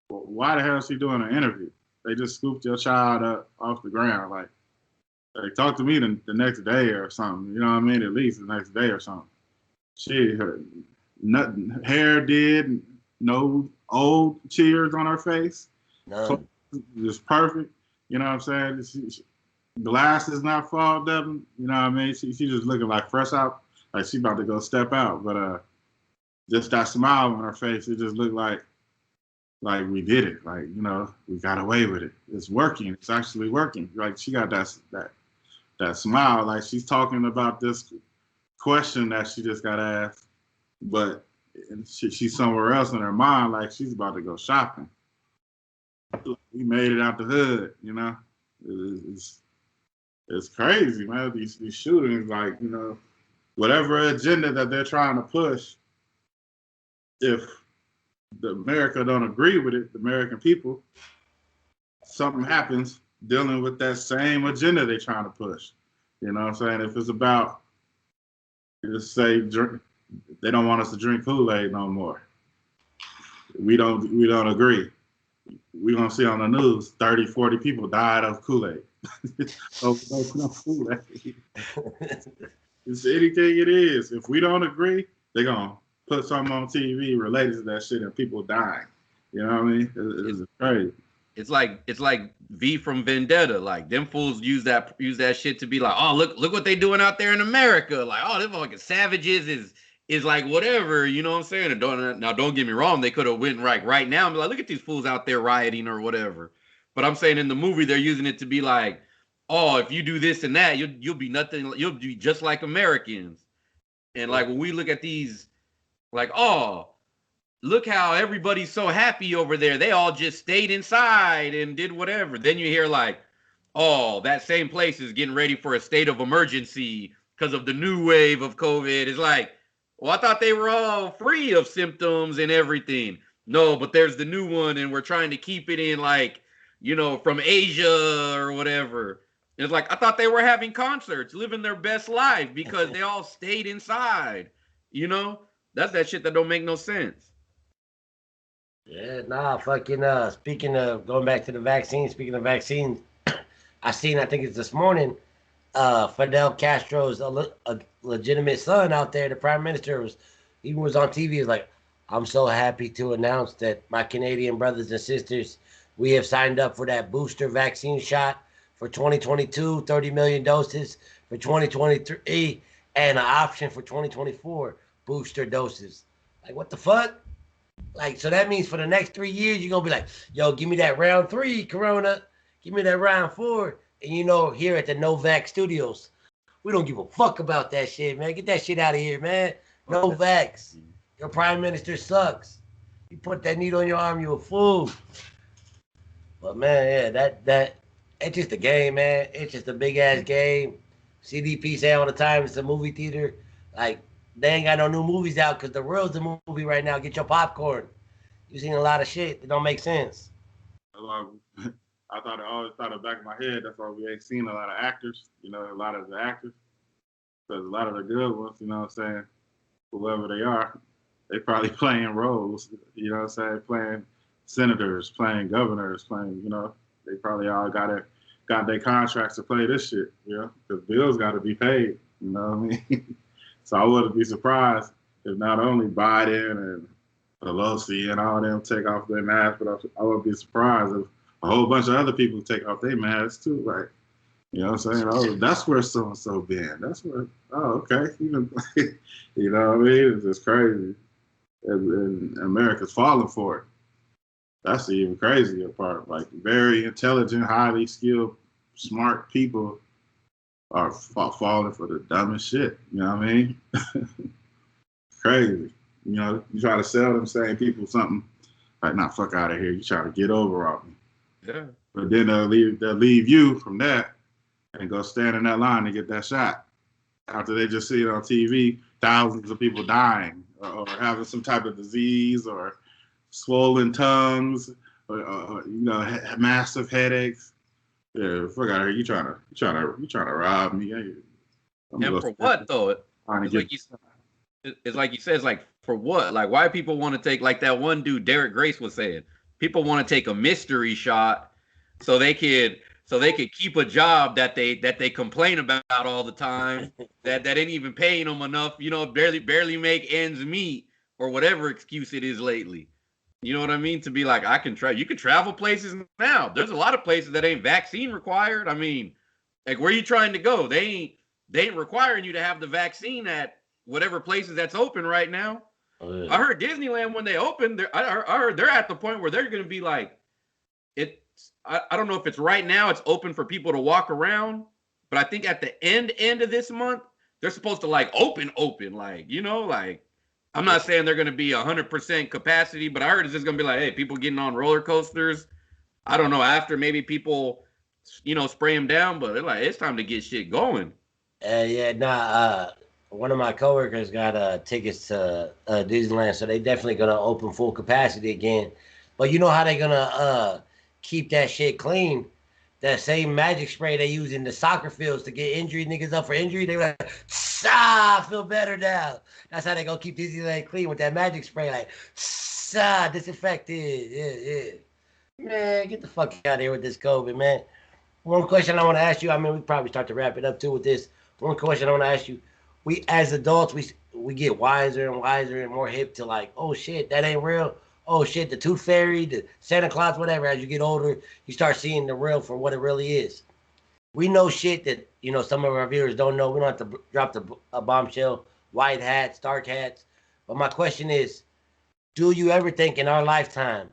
Why the hell is she doing an interview? They just scooped your child up off the ground. Like, they talked to me the next day or something. You know what I mean? At least the next day or something. Her hair did, no old tears on her face. No. Just perfect. You know what I'm saying? Glasses not fogged up. You know what I mean? She just looking like fresh out. Like she about to go step out. But just that smile on her face, it just looked like we did it. Like, we got away with it. It's working. It's actually working. Like, she got that smile. Like, she's talking about this question that she just got asked, but she's somewhere else in her mind. Like, she's about to go shopping. We made it out the hood. It's crazy, man. These shootings, like, whatever agenda that they're trying to push, if the America don't agree with it, the American people, something happens dealing with that same agenda they're trying to push. You know what I'm saying? If it's about, just say, they don't want us to drink Kool-Aid no more. We don't agree. we're going to see on the news 30, 40 people died of Kool-Aid. No Kool-Aid. It's anything it is. If we don't agree, they're going to put something on TV related to that shit and people dying. You know what I mean? It's crazy. It's like V from Vendetta. Like them fools use that shit to be like, oh look what they doing out there in America. Like, oh, them fucking savages is like whatever, you know what I'm saying? And don't get me wrong, they could have went right now and be like, look at these fools out there rioting or whatever. But I'm saying in the movie they're using it to be like, oh, if you do this and that, you'll be nothing. You'll be just like Americans. And like when we look at these, like, oh, look how everybody's so happy over there. They all just stayed inside and did whatever. Then you hear like, oh, that same place is getting ready for a state of emergency because of the new wave of COVID. It's like, well, I thought they were all free of symptoms and everything. No, but there's the new one, and we're trying to keep it in like, from Asia or whatever. It's like, I thought they were having concerts, living their best life because they all stayed inside. That's that shit that don't make no sense. Yeah, fucking, speaking of going back to the vaccine, speaking of vaccines, I think it's this morning, Fidel Castro's a legitimate son out there, the prime minister was on TV, he was like, I'm so happy to announce that my Canadian brothers and sisters, we have signed up for that booster vaccine shot for 2022, 30 million doses for 2023, and an option for 2024 booster doses. Like, what the fuck? Like, so that means for the next 3 years, you're going to be like, yo, give me that round 3, Corona. Give me that round 4. And here at the Novak Studios, we don't give a fuck about that shit, man. Get that shit out of here, man. Novaks. Your prime minister sucks. You put that needle in your arm, you a fool. But, man, yeah, that it's just a game, man. It's just a big-ass game. CDP say all the time it's a movie theater. Like, they ain't got no new movies out because the world's a movie right now. Get your popcorn. You've seen a lot of shit that don't make sense. I always thought in the back of my head, that's why we ain't seen a lot of actors, a lot of the actors. Because a lot of the good ones, you know what I'm saying, whoever they are, they probably playing roles, you know what I'm saying, playing senators, playing governors, playing, they probably all got their contracts to play this shit, because bills got to be paid, you know what I mean? So I wouldn't be surprised if not only Biden and Pelosi and all them take off their masks, but I wouldn't be surprised if a whole bunch of other people take off their masks too. Like, you know what I'm saying? Oh, that's where so-and-so been. That's where, oh, okay. Even, you know what I mean? It's just crazy. And America's falling for it. That's the even crazier part. Like, very intelligent, highly skilled, smart people are falling for the dumbest shit. You know what I mean? Crazy. You try to sell them same people something like, nah, fuck out of here. You try to get over on me. Yeah. But then they'll leave you from that and go stand in that line and get that shot. After they just see it on TV, thousands of people dying or having some type of disease or swollen tongues or massive headaches. Yeah, fuck out of here. You trying to rob me? And for what though? It's like you said, it's like for what? Like, why people want to take, like that one dude Derek Grace was saying, people want to take a mystery shot so they could keep a job that they complain about all the time that ain't even paying them enough, barely make ends meet or whatever excuse it is lately. You know what I mean? To be like, you can travel places now. There's a lot of places that ain't vaccine required. I mean, like, where are you trying to go? They ain't requiring you to have the vaccine at whatever places that's open right now. Oh, yeah. I heard Disneyland, when they opened, I heard they're at the point where they're going to be like, I don't know if it's right now, it's open for people to walk around, but I think at the end of this month, they're supposed to like open, like, like, I'm not saying they're going to be 100% capacity, but I heard it's just going to be like, hey, people getting on roller coasters. I don't know, after maybe people, spray them down, but they're like, it's time to get shit going. One of my coworkers got tickets to Disneyland, so they definitely going to open full capacity again. But you know how they're going to keep that shit clean? That same magic spray they use in the soccer fields to get niggas up for injury. They were like, I feel better now. That's how they gonna keep Disneyland clean with that magic spray, like, disinfected. Yeah. Man, get the fuck out of here with this COVID, man. One question I want to ask you. I mean, we probably start to wrap it up too with this. One question I want to ask you. We as adults, we get wiser and wiser and more hip to like, oh shit, that ain't real. Oh shit, the Tooth Fairy, the Santa Claus, whatever. As you get older, you start seeing the real for what it really is. We know shit that some of our viewers don't know. We don't have to drop a bombshell, white hats, dark hats. But my question is, do you ever think in our lifetime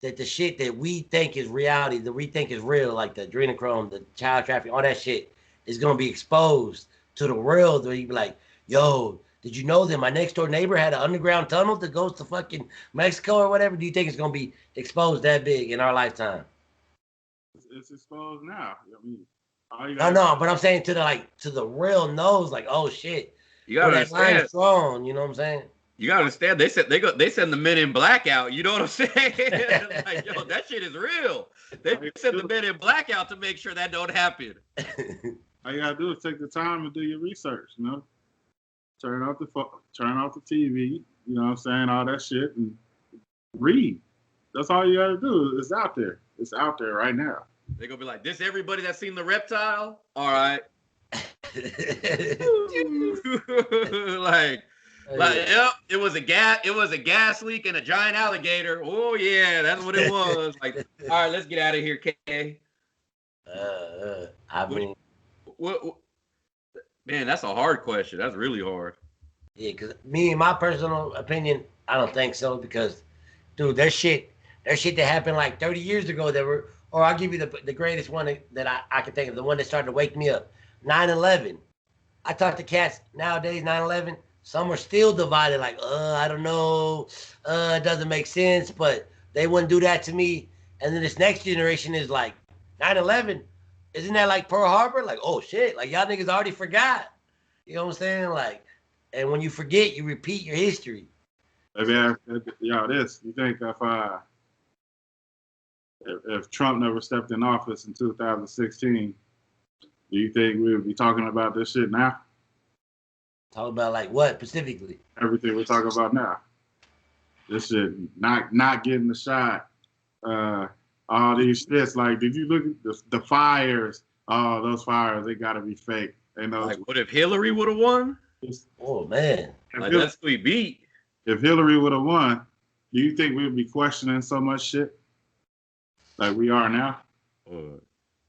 that the shit that we think is reality, that we think is real, like the adrenochrome, the child trafficking, all that shit, is gonna be exposed to the world? Where you be like, yo, did you know that my next door neighbor had an underground tunnel that goes to fucking Mexico or whatever? Do you think it's gonna be exposed that big in our lifetime? It's exposed now. I mean, all you No, got no, but I'm saying to the real nose, like, oh shit, You where gotta that line understand. is drawn. You know what I'm saying? You gotta understand. They send the Men in Black out. You know what I'm saying? Like, yo, that shit is real. They send the Men in Black out to make sure that don't happen. all you gotta do is take the time and do your research. Turn off the TV. You know what I'm saying? All that shit and read. That's all you gotta do. It's out there. It's out there right now. They gonna be like, this everybody that's seen the reptile? All right. Like, yep, it was a gas leak and a giant alligator. Oh yeah, that's what it was. Like, all right, let's get out of here, K. I mean, what, man, that's a hard question. That's really hard. yeah, because me, in my personal opinion, I don't think so. Because, dude, there's shit that happened like 30 years ago that were, or I'll give you the greatest one that I can think of, the one that started to wake me up. 9/11. I talk to cats nowadays, 9/11. Some are still divided, like, I don't know, it doesn't make sense, but they wouldn't do that to me. And then this next generation is like, 9/11, isn't that like Pearl Harbor? Like, oh shit, like y'all niggas already forgot. You know what I'm saying? Like, and when you forget, you repeat your history. Let me ask y'all this: you think if Trump never stepped in office in 2016, do you think we would be talking about this shit now? Talk about like what specifically? Everything we're talking about now. This shit, not getting the shot. All these shits. Like, did you look at the fires? Oh, those fires, they gotta be fake. And those, Like, what if Hillary would have won? Oh man, Like, that's who we beat. If Hillary would have won, do you think we would be questioning so much shit like we are now?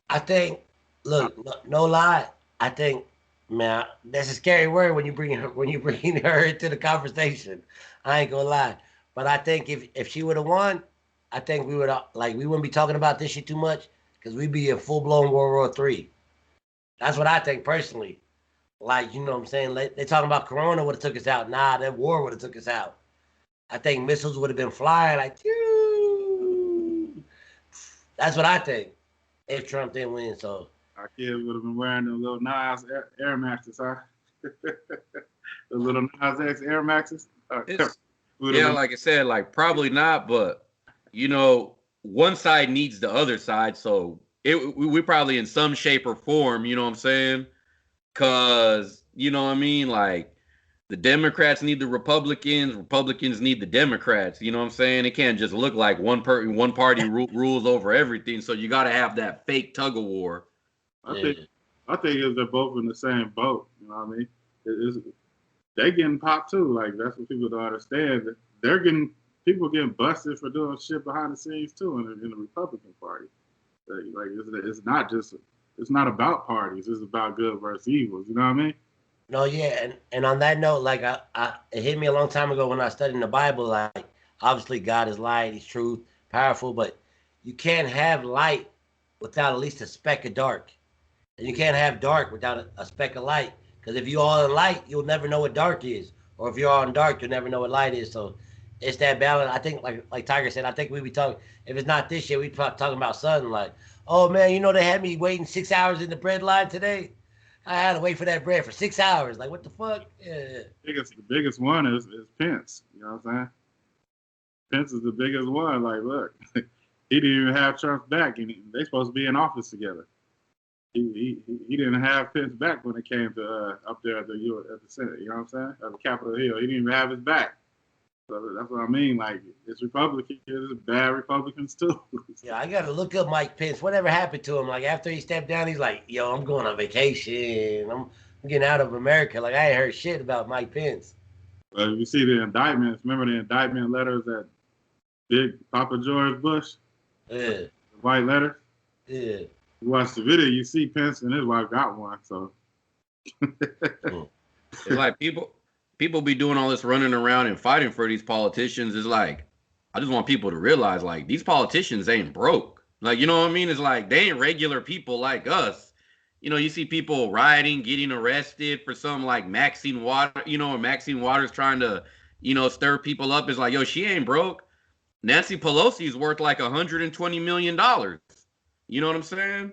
I think. Look, no lie. I think, man, that's a scary word when you bring her into the conversation. I ain't gonna lie, but I think if she would have won, I think we would we wouldn't be talking about this shit too much because we'd be in full blown World War III. That's what I think personally. Like, you know what I'm saying? They talking about Corona would have took us out. Nah, that war would have took us out. I think missiles would have been flying like, phew. That's what I think if Trump didn't win. So our kids would have been wearing them little Nas Air Maxes, huh? The little Nas X Air Maxes. Yeah, like I said, like probably not, but one side needs the other side, so we probably in some shape or form, you know what I'm saying? Cause you know what I mean, like the Democrats need the Republicans need the Democrats. You know what I'm saying? It can't just look like one party rules over everything. So you got to have that fake tug of war. I think they're both in the same boat. You know what I mean? They're getting popped too. Like, that's what people don't understand. People getting busted for doing shit behind the scenes too in the Republican Party. Like it's not about parties. It's about good versus evil. You know what I mean? no, yeah, and on that note, like it hit me a long time ago when I studied the Bible. Like, obviously God is light, He's truth, powerful, but you can't have light without at least a speck of dark, and you can't have dark without a speck of light. Because if you're all in light, you'll never know what dark is, or if you're all in dark, you'll never know what light is. So it's that balance. I think, like Tiger said, I think we'd be talking. If it's not this year, we'd be talking about something like, oh man, they had me waiting 6 hours in the bread line today. I had to wait for that bread for 6 hours. Like, what the fuck? Yeah. The biggest one is Pence. You know what I'm saying? Pence is the biggest one. Like, look, he didn't even have Trump's back, and they supposed to be in office together. He didn't have Pence back when it came to up there at the Senate. You know what I'm saying? At the Capitol Hill, he didn't even have his back. So that's what I mean. Like, it's Republicans, it's bad Republicans too. Yeah, I gotta look up Mike Pence. Whatever happened to him? Like after he stepped down, he's like, "Yo, I'm going on vacation. I'm getting out of America." Like I ain't heard shit about Mike Pence. But you see the indictments. Remember the indictment letters that Big Papa George Bush, Yeah, the white letters. yeah. You watch the video, you see Pence and his wife got one. So It's like people be doing all this running around and fighting for these politicians. It's like, I just want people to realize, like, these politicians ain't broke. Like, you know what I mean? It's like they ain't regular people like us. You know, you see people rioting, getting arrested for some like Maxine Waters trying to, stir people up. It's like, yo, she ain't broke. Nancy Pelosi's worth like $120 million. You know what I'm saying?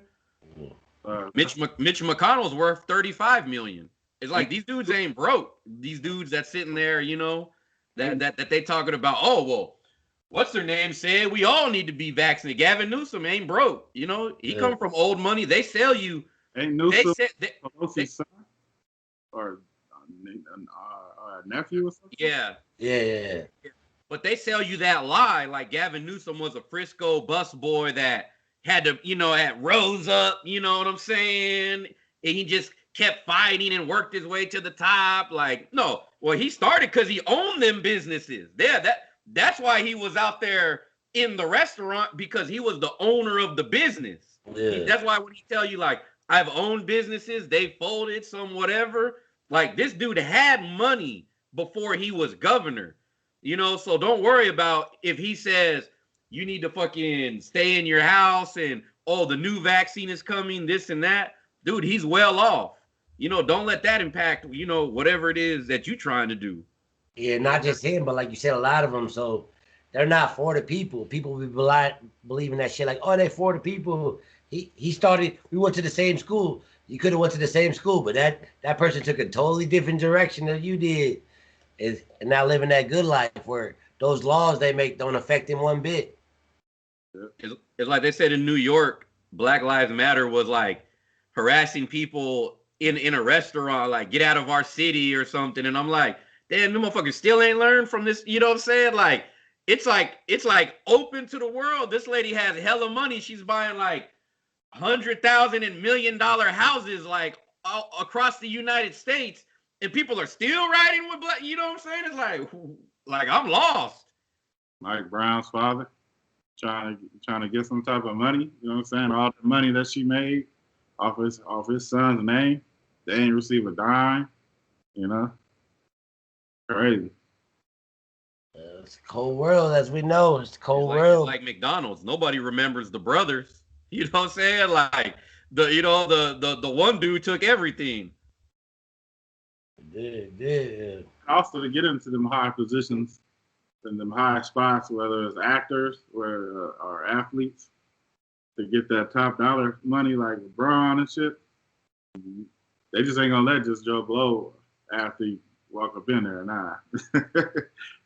Mitch McConnell's worth $35 million. It's like these dudes ain't broke. These dudes that's sitting there, that they talking about. Oh well, what's their name? Said we all need to be vaccinated. Gavin Newsom ain't broke. He come from old money. They sell you. Ain't Newsom Pelosi's son or nephew or something? Yeah. But they sell you that lie like Gavin Newsom was a Frisco busboy that had to, rose up, you know what I'm saying? And he just kept fighting and worked his way to the top. Like, no. Well, he started because he owned them businesses. That's why he was out there in the restaurant, because he was the owner of the business. Yeah. That's why when he tell you, like, I've owned businesses, they folded, some whatever. Like, this dude had money before he was governor. So don't worry about if he says you need to fucking stay in your house and, oh, the new vaccine is coming, this and that. Dude, he's well off. Don't let that impact, whatever it is that you're trying to do. Yeah, not just him, but like you said, a lot of them. So they're not for the people. People be believing that shit like, oh, they for the people. He started, we went to the same school. You could have went to the same school, but that person took a totally different direction than you did. And not living that good life where those laws they make don't affect him one bit. It's like they said in New York, Black Lives Matter was like harassing people in a restaurant, like, get out of our city or something. And I'm like, damn, them motherfuckers still ain't learned from this. You know what I'm saying? Like, it's like open to the world. This lady has hella money. She's buying like $100,000 and $1 million houses like all across the United States. And people are still riding with black. You know what I'm saying? It's like I'm lost. Mike Brown's father trying to get some type of money. You know what I'm saying? All the money that she made off his son's name, they ain't receive a dime. Crazy. It's a cold world, as we know. It's a cold world. It's like McDonald's. Nobody remembers the brothers. You know what I'm saying? Like the one dude took everything. Yeah. Also, to get into them high positions and them high spots, whether it's actors or athletes, to get that top dollar money like LeBron and shit, they just ain't gonna let just Joe Blow athlete walk up in there. Nah.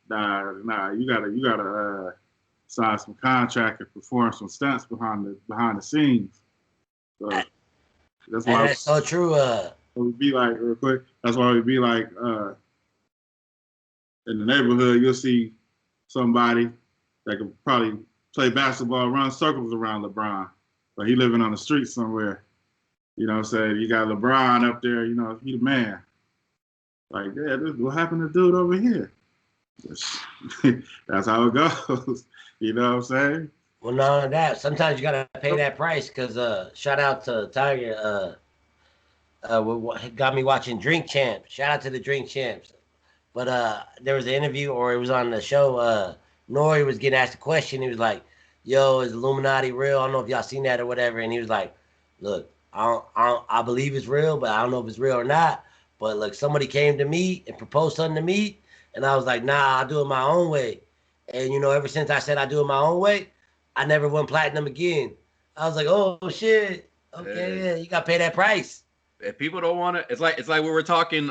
nah. You gotta sign some contract and perform some stunts behind the scenes. So that's why. That's so true. We'd be like, real quick, that's why we'd be like, in the neighborhood, you'll see somebody that could probably play basketball, run circles around LeBron, but he living on the street somewhere. You know what I'm saying? You got LeBron up there, he the man. Like, yeah, this what happened to dude over here? That's how it goes. You know what I'm saying? Well, none of that. Sometimes you gotta pay that price because shout out to Tiger. What got me watching Drink Champs. Shout out to the Drink Champs. But there was an interview, or it was on the show. Nori was getting asked a question. He was like, "Yo, is Illuminati real? I don't know if y'all seen that or whatever." And he was like, "Look, I believe it's real, but I don't know if it's real or not. But look, somebody came to me and proposed something to me, and I was like, nah, I'll do it my own way. And ever since I said I do it my own way, I never went platinum again. I was like, oh shit, okay, yeah, you gotta pay that price." If people don't want to, it's like we were talking,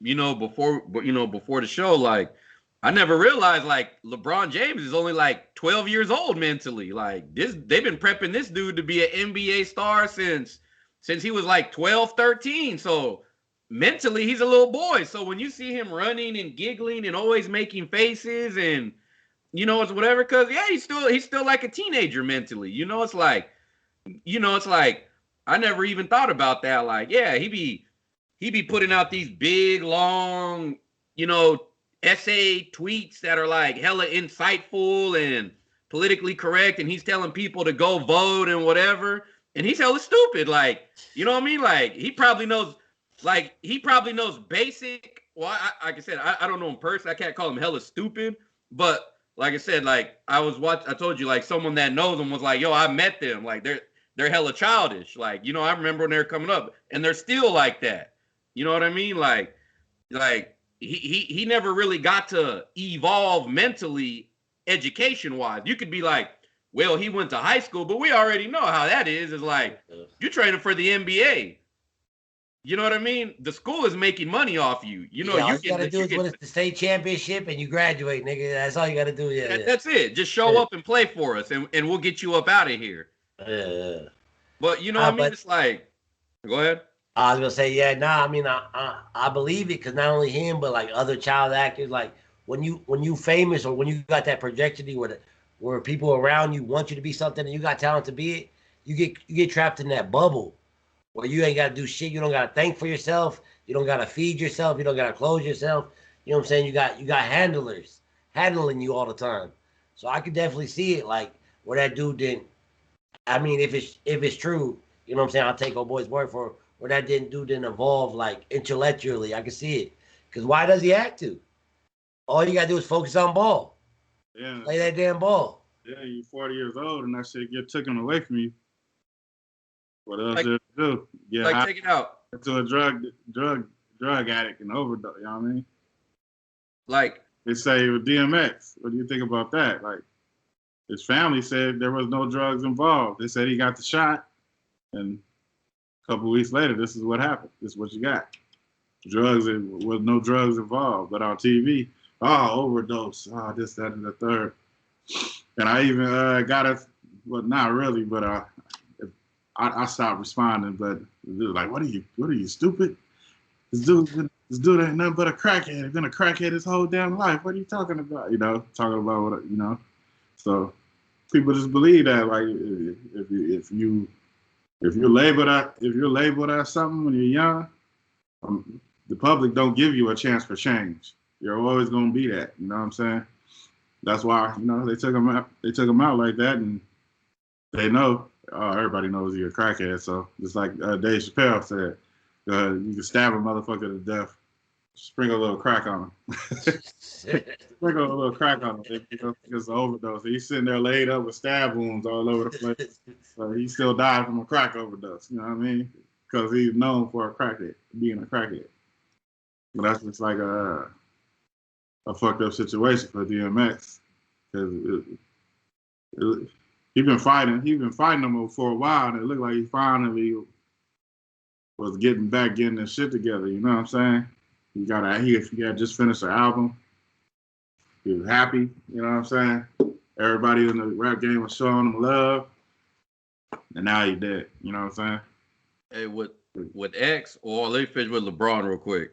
before the show. Like, I never realized like LeBron James is only like 12 years old mentally. Like they've been prepping this dude to be an NBA star since he was like 12, 13. So mentally he's a little boy. So when you see him running and giggling and always making faces and it's whatever, because yeah, he's still like a teenager mentally. It's like, it's like I never even thought about that. Like, yeah, he be putting out these big, long, essay tweets that are like hella insightful and politically correct, and he's telling people to go vote and whatever, and he's hella stupid. Like, you know what I mean? Like, he probably knows basic. Well, like I said, I don't know him personally. I can't call him hella stupid, but like I said, like I told you, like someone that knows them was like, yo, I met them. Like they're hella childish. Like, I remember when they were coming up, and they're still like that. You know what I mean? Like he never really got to evolve mentally, education wise. You could be like, well, he went to high school, but we already know how that is. It's like you're training for the NBA. You know what I mean? The school is making money off you. All you gotta do is win the state championship and you graduate, nigga. That's all you gotta do. Yeah, that's it. Just show up and play for us, and we'll get you up out of here. But what I mean? It's like, go ahead. I was gonna say, yeah, nah. I mean, I believe it because not only him, but like other child actors. Like when you famous or when you got that projection where people around you want you to be something and you got talent to be it, you get trapped in that bubble where you ain't gotta do shit. You don't gotta think for yourself. You don't gotta feed yourself. You don't gotta clothe yourself. You know what I'm saying? You got handlers handling you all the time. So I could definitely see it like where that dude didn't. I mean, if it's true, you know what I'm saying? I'll take old boy's word for it. Where that didn't evolve like intellectually. I can see it. Because why does he have to? All you gotta do is focus on ball. Yeah. Play that damn ball. Yeah, you're 40 years old and that shit get taken away from you. What else you do? Yeah, like take it out. To a drug addict and overdose. You know what I mean? Like they say with DMX. What do you think about that? Like his family said there was no drugs involved. They said he got the shot, and a couple of weeks later, this is what happened. This is what you got. Drugs, with no drugs involved, but on TV, overdose, this, that, and the third. And I even got a, well, not really, but I stopped responding. But they were like, what are you, stupid? This dude ain't nothing but a crackhead. He's been a crackhead his whole damn life. What are you talking about? Talking about what, So people just believe that, like, if you're labeled as something when you're young, the public don't give you a chance for change. You're always gonna be that. You know what I'm saying? That's why they took him out. They took him out like that, and they know. Everybody knows you're a crackhead. So just like Dave Chappelle said, you can stab a motherfucker to death, sprinkle a little crack on him. Sprinkle a little crack on him. It's an overdose. He's sitting there laid up with stab wounds all over the place. So he still died from a crack overdose. You know what I mean? Because he's known for a crackhead, being a crackhead. But that's just like a fucked up situation for DMX. Because he's been fighting them for a while, and it looked like he finally was getting his shit together. You know what I'm saying? He had just finished an album. He was happy. You know what I'm saying? Everybody in the rap game was showing him love, and now he's dead. You know what I'm saying? Hey, with X, or let me finish with LeBron real quick.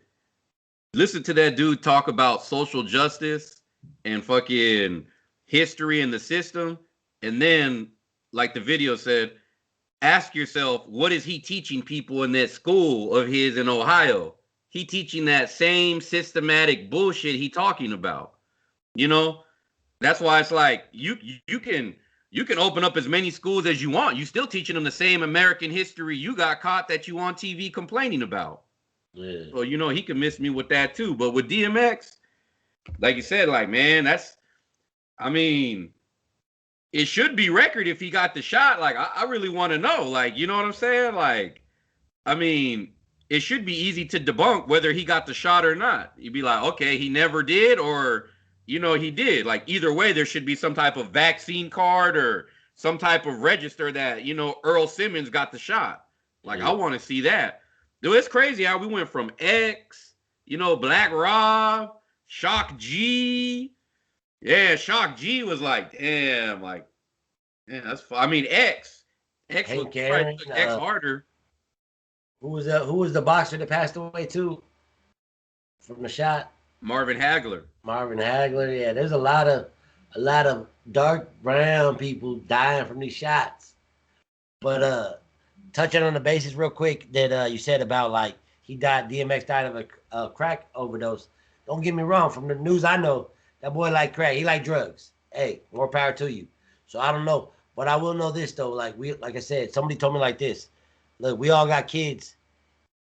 Listen to that dude talk about social justice and fucking history in the system, and then, like the video said, ask yourself, what is he teaching people in that school of his in Ohio? He teaching that same systematic bullshit he talking about. That's why it's like you can open up as many schools as you want. You still teaching them the same American history you got caught that you on TV complaining about. Yeah. So he can miss me with that too. But with DMX, like you said, like, man, it should be record if he got the shot. Like, I really want to know. Like, you know what I'm saying? Like, it should be easy to debunk whether he got the shot or not. You'd be like, okay, he never did, or he did. Like, either way, there should be some type of vaccine card or some type of register that, Earl Simmons got the shot. Like, I want to see that. Dude, it's crazy how we went from X, Black Rob, Shock G. Yeah, Shock G was like, damn, that's fun. X was probably took X harder. Who was the boxer that passed away too from the shot? Marvin Hagler. Marvin Hagler. Yeah, there's a lot of dark brown people dying from these shots. But touching on the basis real quick that you said about like DMX died of a crack overdose. Don't get me wrong. From the news I know, that boy like crack. He like drugs. Hey, more power to you. So I don't know, but I will know this though. Like I said, somebody told me like this. Look, we all got kids.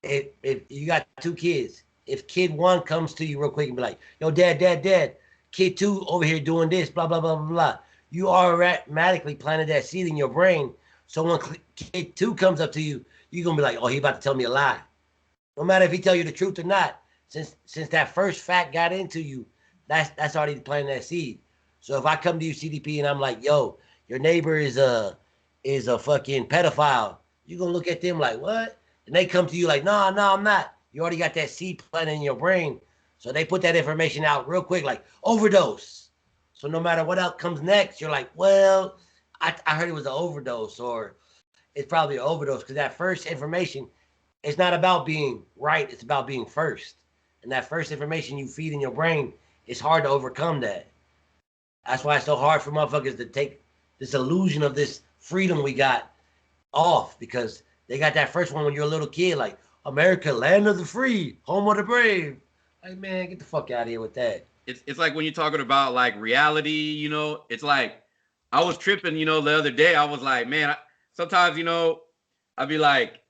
If you got two kids, if kid one comes to you real quick and be like, "Yo, dad, kid two over here doing this, blah blah blah blah blah," you automatically planted that seed in your brain. So when kid two comes up to you, you're gonna be like, "Oh, he about to tell me a lie." No matter if he tell you the truth or not, since that first fact got into you, that's already planting that seed. So if I come to you, CDP, and I'm like, "Yo, your neighbor is a fucking pedophile," you gonna look at them like, "What?" And they come to you like, "No, no, I'm not." You already got that seed planted in your brain, so they put that information out real quick, like overdose. So no matter what else comes next, you're like, "Well, I heard it was an overdose, or it's probably an overdose," because that first information, it's not about being right, it's about being first. And that first information you feed in your brain, it's hard to overcome that. That's why it's so hard for motherfuckers to take this illusion of this freedom we got off, because they got that first one when you're a little kid, like America, land of the free, home of the brave. Like, man, get the fuck out of here with that. It's like when you're talking about like reality, it's like I was tripping, the other day. I was like, man, sometimes, I'd be like,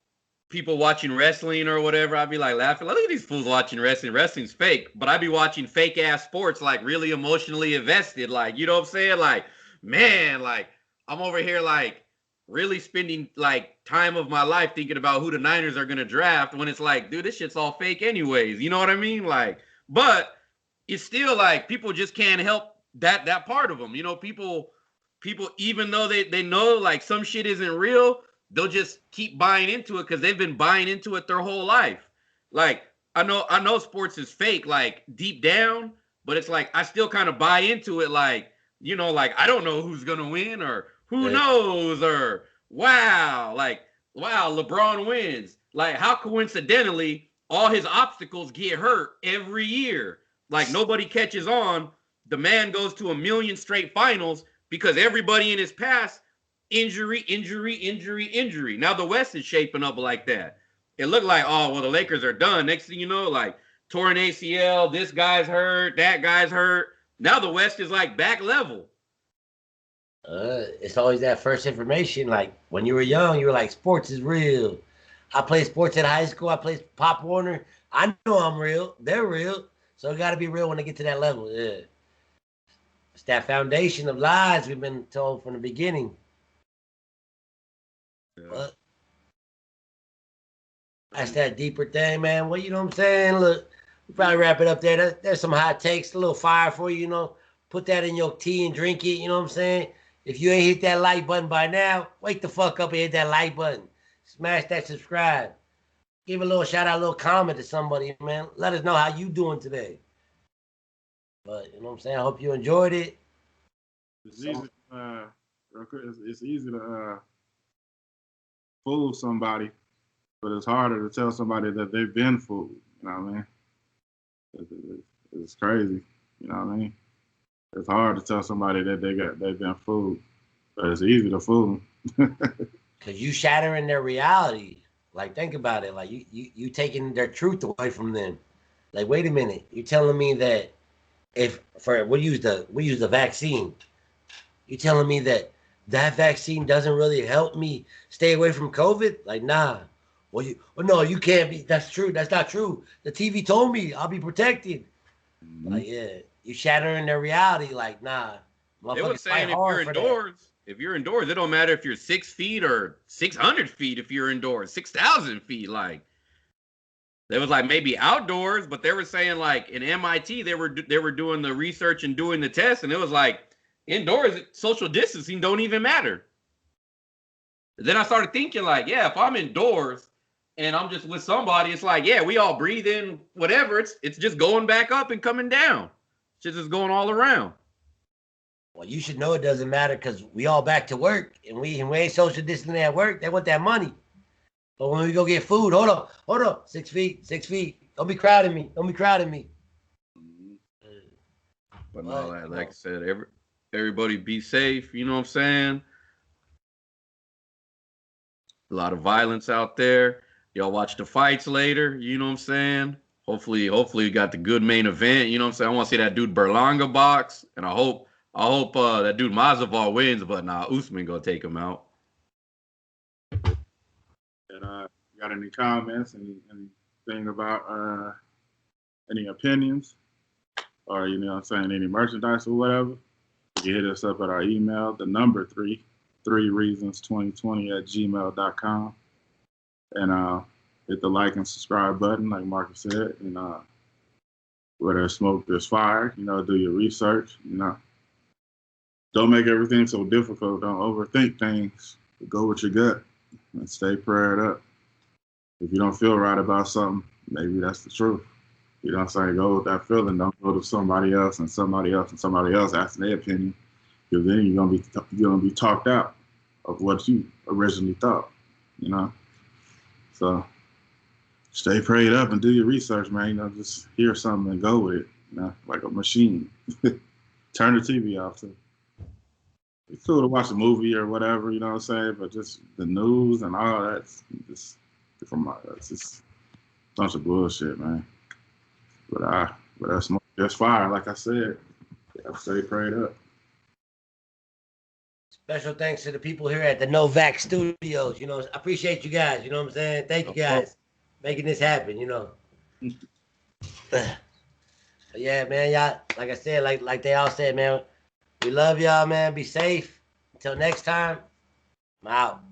people watching wrestling or whatever, I'd be like laughing, like, look at these fools watching wrestling. Wrestling's fake. But I'd be watching fake ass sports, like really emotionally invested. Like, you know what I'm saying? Like, man, like I'm over here like really spending like time of my life thinking about who the Niners are gonna draft, when it's like, dude, this shit's all fake anyways. You know what I mean? Like, but it's still like people just can't help that part of them. People, even though they know like some shit isn't real, they'll just keep buying into it because they've been buying into it their whole life. Like, I know sports is fake, like deep down, but it's like I still kind of buy into it, like, like I don't know who's gonna win, or who knows, or like wow, LeBron wins. Like, how coincidentally all his obstacles get hurt every year. Like, nobody catches on. The man goes to a million straight finals because everybody in his past, injury. Now the West is shaping up like that. It looked like, oh, well, the Lakers are done. Next thing you know, like torn ACL, this guy's hurt, that guy's hurt. Now the West is like back level. It's always that first information. Like when you were young, you were like, sports is real. I played sports in high school. I played Pop Warner. I know I'm real. They're real. So it got to be real when they get to that level. Yeah. It's that foundation of lies we've been told from the beginning. Yeah. But that's that deeper thing, man. Well, you know what I'm saying? Look, we probably wrap it up there. There's some hot takes, a little fire for you, Put that in your tea and drink it, you know what I'm saying? If you ain't hit that like button by now, wake the fuck up and hit that like button. Smash that subscribe. Give a little shout out, a little comment to somebody, man. Let us know how you doing today. But you know what I'm saying? I hope you enjoyed it. It's easy to fool somebody, but it's harder to tell somebody that they've been fooled. You know what I mean? It's crazy. You know what I mean? It's hard to tell somebody that they've been fooled, but it's easy to fool them. Cause you shattering their reality. Like, think about it. Like you taking their truth away from them. Like, wait a minute. You're telling me that we use the vaccine. You're telling me that vaccine doesn't really help me stay away from COVID? Like, nah. Well, no, you can't be. That's true. That's not true. The TV told me I'll be protected. Mm-hmm. Like, yeah, you shattering their reality. Like, nah. They were saying if you're indoors, it don't matter if you're 6 feet or 600 feet. If you're indoors, 6,000 feet, like. They was like maybe outdoors, but they were saying like in MIT they were doing the research and doing the tests, and it was like indoors social distancing don't even matter. Then I started thinking like, yeah, if I'm indoors and I'm just with somebody, it's like, yeah, we all breathe in whatever. It's just going back up and coming down. It's just going all around. Well, you should know it doesn't matter because we all back to work and we ain't social distancing at work. They want that money. But when we go get food, hold up, 6 feet, 6 feet. Don't be crowding me. Don't be crowding me. But no, like I said, everybody be safe. You know what I'm saying? A lot of violence out there. Y'all watch the fights later. You know what I'm saying? Hopefully we got the good main event. You know what I'm saying? I want to see that dude Berlanga box, and I hope that dude Masvidal wins. But nah, Usman gonna take him out. And got any comments, anything about any opinions, or you know what I'm saying, any merchandise or whatever? You can hit us up at our email, the number 3reasons2020@gmail.com, and hit the like and subscribe button, like Marcus said. And where there's smoke, there's fire. You know, do your research. You know, don't make everything so difficult. Don't overthink things. Go with your gut and stay prayed up. If you don't feel right about something, maybe that's the truth. You know what I'm saying? Go with that feeling. Don't go to somebody else and somebody else and somebody else asking their opinion, because then you're gonna be talked out of what you originally thought. You know, so stay prayed up and do your research, man. You know, just hear something and go with it. You know, like a machine. Turn the TV off too. It's cool to watch a movie or whatever, you know what I'm saying? But just the news and all that's just it's just a bunch of bullshit, man. But that's fire, like I said. Stay prayed up. Special thanks to the people here at the Novak Studios. You know, I appreciate you guys. You know what I'm saying? Thank you guys making this happen. You know. Yeah, man. Y'all, like I said, like they all said, man. We love y'all, man. Be safe. Until next time, I'm out.